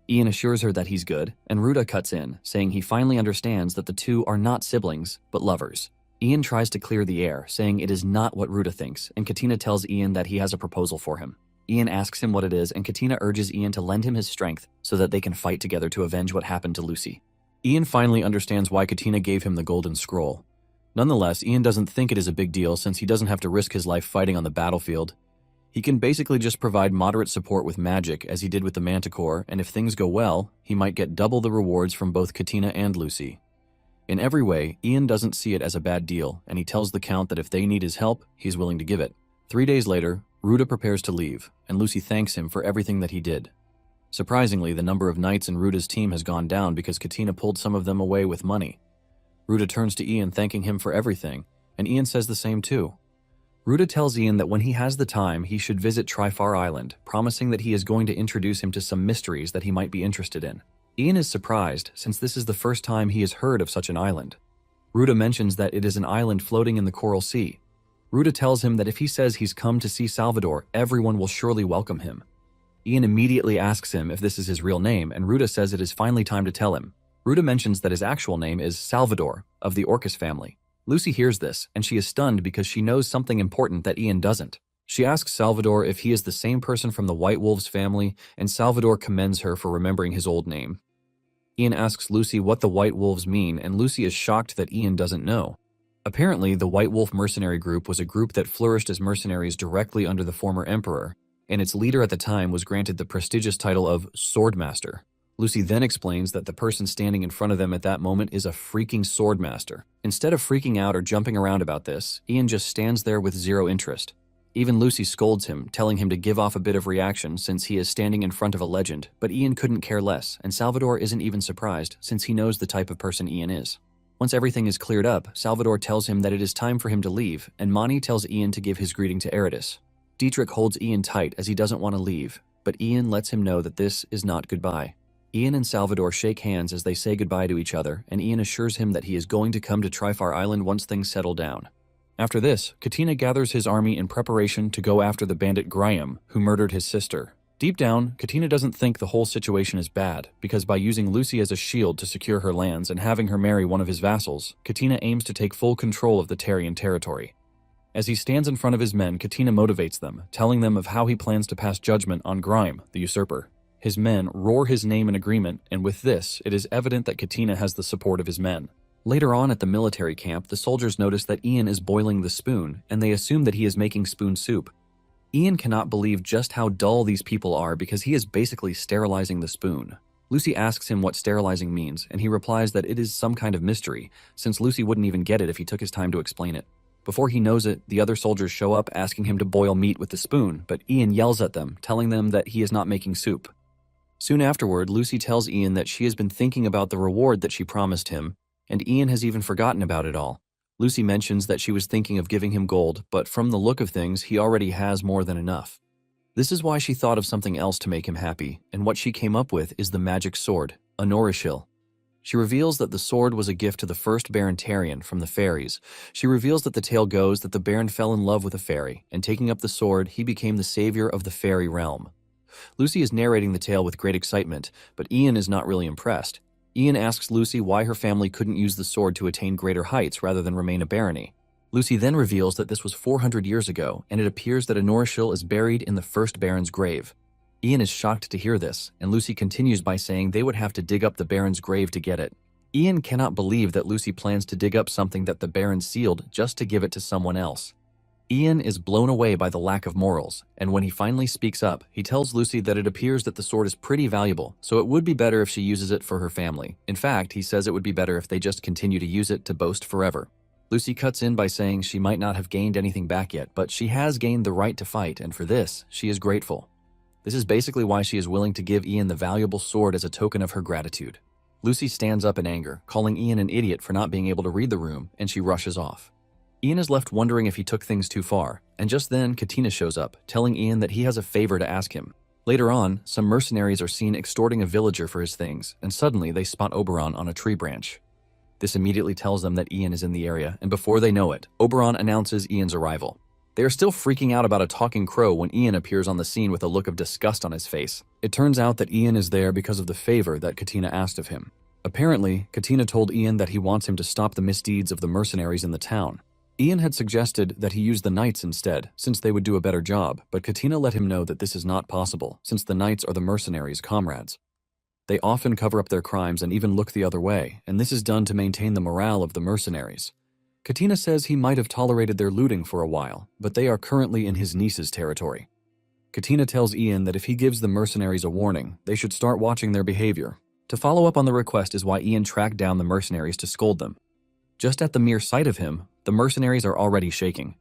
Speaker 1: Ian assures her that he's good, and Ruta cuts in, saying he finally understands that the two are not siblings, but lovers. Ian tries to clear the air, saying it is not what Ruta thinks, and Katina tells Ian that he has a proposal for him. Ian asks him what it is, and Katina urges Ian to lend him his strength so that they can fight together to avenge what happened to Lucy. Ian finally understands why Katina gave him the golden scroll. Nonetheless, Ian doesn't think it is a big deal since he doesn't have to risk his life fighting on the battlefield. He can basically just provide moderate support with magic as he did with the Manticore, and if things go well, he might get double the rewards from both Katina and Lucy. In every way, Ian doesn't see it as a bad deal, and he tells the Count that if they need his help, he's willing to give it. 3 days later, Ruta prepares to leave, and Lucy thanks him for everything that he did. Surprisingly, the number of knights in Ruta's team has gone down because Katina pulled some of them away with money. Ruta turns to Ian thanking him for everything, and Ian says the same too. Ruta tells Ian that when he has the time, he should visit Trifar Island, promising that he is going to introduce him to some mysteries that he might be interested in. Ian is surprised, since this is the first time he has heard of such an island. Ruta mentions that it is an island floating in the Coral Sea. Ruta tells him that if he says he's come to see Salvador, everyone will surely welcome him. Ian immediately asks him if this is his real name, and Ruta says it is finally time to tell him. Ruta mentions that his actual name is Salvador, of the Orcus family. Lucy hears this, and she is stunned because she knows something important that Ian doesn't. She asks Salvador if he is the same person from the White Wolves family, and Salvador commends her for remembering his old name. Ian asks Lucy what the White Wolves mean, and Lucy is shocked that Ian doesn't know. Apparently, the White Wolf mercenary group was a group that flourished as mercenaries directly under the former emperor, and its leader at the time was granted the prestigious title of Swordmaster. Lucy then explains that the person standing in front of them at that moment is a freaking swordmaster. Instead of freaking out or jumping around about this, Ian just stands there with zero interest. Even Lucy scolds him, telling him to give off a bit of reaction since he is standing in front of a legend, but Ian couldn't care less, and Salvador isn't even surprised since he knows the type of person Ian is. Once everything is cleared up, Salvador tells him that it is time for him to leave, and Mani tells Ian to give his greeting to Eritis. Dietrich holds Ian tight as he doesn't want to leave, but Ian lets him know that this is not goodbye. Ian and Salvador shake hands as they say goodbye to each other, and Ian assures him that he is going to come to Trifar Island once things settle down. After this, Katina gathers his army in preparation to go after the bandit Graham, who murdered his sister. Deep down, Katina doesn't think the whole situation is bad, because by using Lucy as a shield to secure her lands and having her marry one of his vassals, Katina aims to take full control of the Terrian territory. As he stands in front of his men, Katina motivates them, telling them of how he plans to pass judgment on Grime, the usurper. His men roar his name in agreement, and with this, it is evident that Katina has the support of his men. Later on at the military camp, the soldiers notice that Ian is boiling the spoon, and they assume that he is making spoon soup. Ian cannot believe just how dull these people are because he is basically sterilizing the spoon. Lucy asks him what sterilizing means, and he replies that it is some kind of mystery, since Lucy wouldn't even get it if he took his time to explain it. Before he knows it, the other soldiers show up asking him to boil meat with the spoon, but Ian yells at them, telling them that he is not making soup. Soon afterward, Lucy tells Ian that she has been thinking about the reward that she promised him, and Ian has even forgotten about it all. Lucy mentions that she was thinking of giving him gold, but from the look of things, he already has more than enough. This is why she thought of something else to make him happy, and what she came up with is the magic sword, Anorishil. She reveals that the sword was a gift to the first Baron Tarian from the fairies. She reveals that the tale goes that the Baron fell in love with a fairy, and taking up the sword, he became the savior of the fairy realm. Lucy is narrating the tale with great excitement, but Ian is not really impressed. Ian asks Lucy why her family couldn't use the sword to attain greater heights rather than remain a barony. Lucy then reveals that this was 400 years ago, and it appears that Anorishil is buried in the first Baron's grave. Ian is shocked to hear this, and Lucy continues by saying they would have to dig up the Baron's grave to get it. Ian cannot believe that Lucy plans to dig up something that the Baron sealed just to give it to someone else. Ian is blown away by the lack of morals, and when he finally speaks up, he tells Lucy that it appears that the sword is pretty valuable, so it would be better if she uses it for her family. In fact, he says it would be better if they just continue to use it to boast forever. Lucy cuts in by saying she might not have gained anything back yet, but she has gained the right to fight, and for this, she is grateful. This is basically why she is willing to give Ian the valuable sword as a token of her gratitude. Lucy stands up in anger, calling Ian an idiot for not being able to read the room, and she rushes off. Ian is left wondering if he took things too far, and just then Katina shows up, telling Ian that he has a favor to ask him. Later on, some mercenaries are seen extorting a villager for his things, and suddenly they spot Oberon on a tree branch. This immediately tells them that Ian is in the area, and before they know it, Oberon announces Ian's arrival. They are still freaking out about a talking crow when Ian appears on the scene with a look of disgust on his face. It turns out that Ian is there because of the favor that Katina asked of him. Apparently, Katina told Ian that he wants him to stop the misdeeds of the mercenaries in the town. Ian had suggested that he use the knights instead, since they would do a better job, but Katina let him know that this is not possible, since the knights are the mercenaries' comrades. They often cover up their crimes and even look the other way, and this is done to maintain the morale of the mercenaries. Katina says he might have tolerated their looting for a while, but they are currently in his niece's territory. Katina tells Ian that if he gives the mercenaries a warning, they should start watching their behavior. To follow up on the request is why Ian tracked down the mercenaries to scold them. Just at the mere sight of him, the mercenaries are already shaking.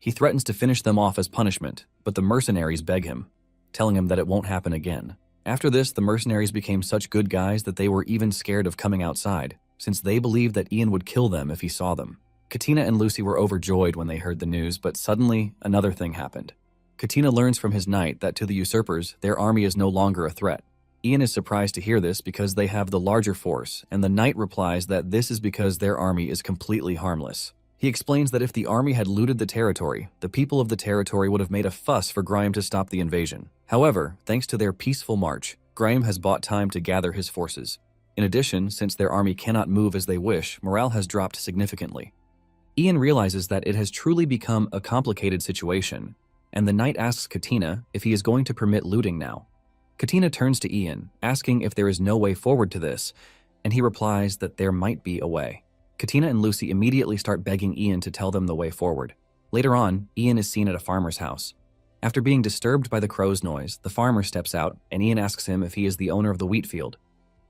Speaker 1: He threatens to finish them off as punishment, but the mercenaries beg him, telling him that it won't happen again. After this, the mercenaries became such good guys that they were even scared of coming outside, since they believed that Ian would kill them if he saw them. Katina and Lucy were overjoyed when they heard the news, but suddenly, another thing happened. Katina learns from his knight that to the usurpers, their army is no longer a threat. Ian is surprised to hear this because they have the larger force, and the knight replies that this is because their army is completely harmless. He explains that if the army had looted the territory, the people of the territory would have made a fuss for Graham to stop the invasion. However, thanks to their peaceful march, Graham has bought time to gather his forces. In addition, since their army cannot move as they wish, morale has dropped significantly. Ian realizes that it has truly become a complicated situation, and the knight asks Katina if he is going to permit looting now. Katina turns to Ian, asking if there is no way forward to this, and he replies that there might be a way. Katina and Lucy immediately start begging Ian to tell them the way forward. Later on, Ian is seen at a farmer's house. After being disturbed by the crow's noise, the farmer steps out, and Ian asks him if he is the owner of the wheat field.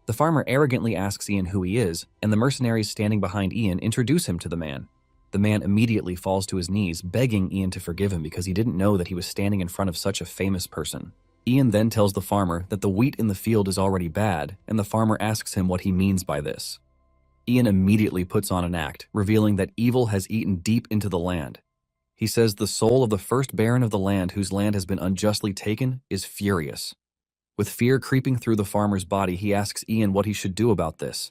Speaker 1: The farmer arrogantly asks Ian who he is, and the mercenaries standing behind Ian introduce him to the man. The man immediately falls to his knees, begging Ian to forgive him because he didn't know that he was standing in front of such a famous person. Ian then tells the farmer that the wheat in the field is already bad, and the farmer asks him what he means by this. Ian immediately puts on an act, revealing that evil has eaten deep into the land. He says the soul of the first baron of the land whose land has been unjustly taken is furious. With fear creeping through the farmer's body, he asks Ian what he should do about this.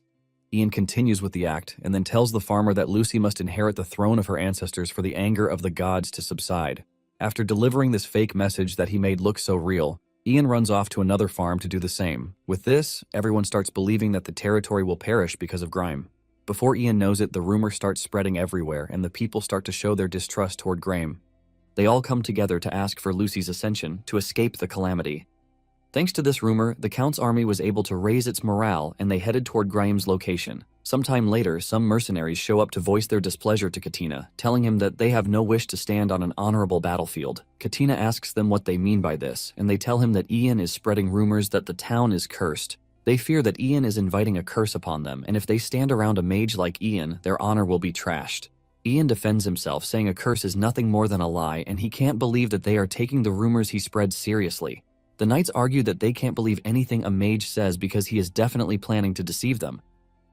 Speaker 1: Ian continues with the act and then tells the farmer that Lucy must inherit the throne of her ancestors for the anger of the gods to subside. After delivering this fake message that he made look so real, Ian runs off to another farm to do the same. With this, everyone starts believing that the territory will perish because of Graham. Before Ian knows it, the rumor starts spreading everywhere and the people start to show their distrust toward Graham. They all come together to ask for Lucy's ascension to escape the calamity. Thanks to this rumor, the Count's army was able to raise its morale and they headed toward Graham's location. Sometime later, some mercenaries show up to voice their displeasure to Katina, telling him that they have no wish to stand on an honorable battlefield. Katina asks them what they mean by this, and they tell him that Ian is spreading rumors that the town is cursed. They fear that Ian is inviting a curse upon them, and if they stand around a mage like Ian, their honor will be trashed. Ian defends himself, saying a curse is nothing more than a lie, and he can't believe that they are taking the rumors he spreads seriously. The knights argue that they can't believe anything a mage says because he is definitely planning to deceive them.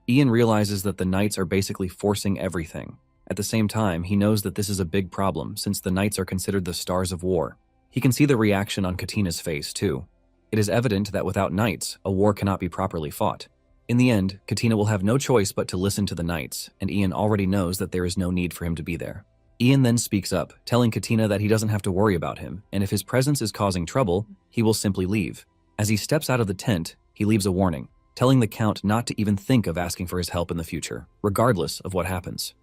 Speaker 1: Ian realizes that the knights are basically forcing everything. At the same time, he knows that this is a big problem since the knights are considered the stars of war. He can see the reaction on Katina's face, too. It is evident that without knights, a war cannot be properly fought. In the end, Katina will have no choice but to listen to the knights, and Ian already knows that there is no need for him to be there. Ian then speaks up, telling Katina that he doesn't have to worry about him, and if his presence is causing trouble, he will simply leave. As he steps out of the tent, he leaves a warning, telling the Count not to even think of asking for his help in the future, regardless of what happens.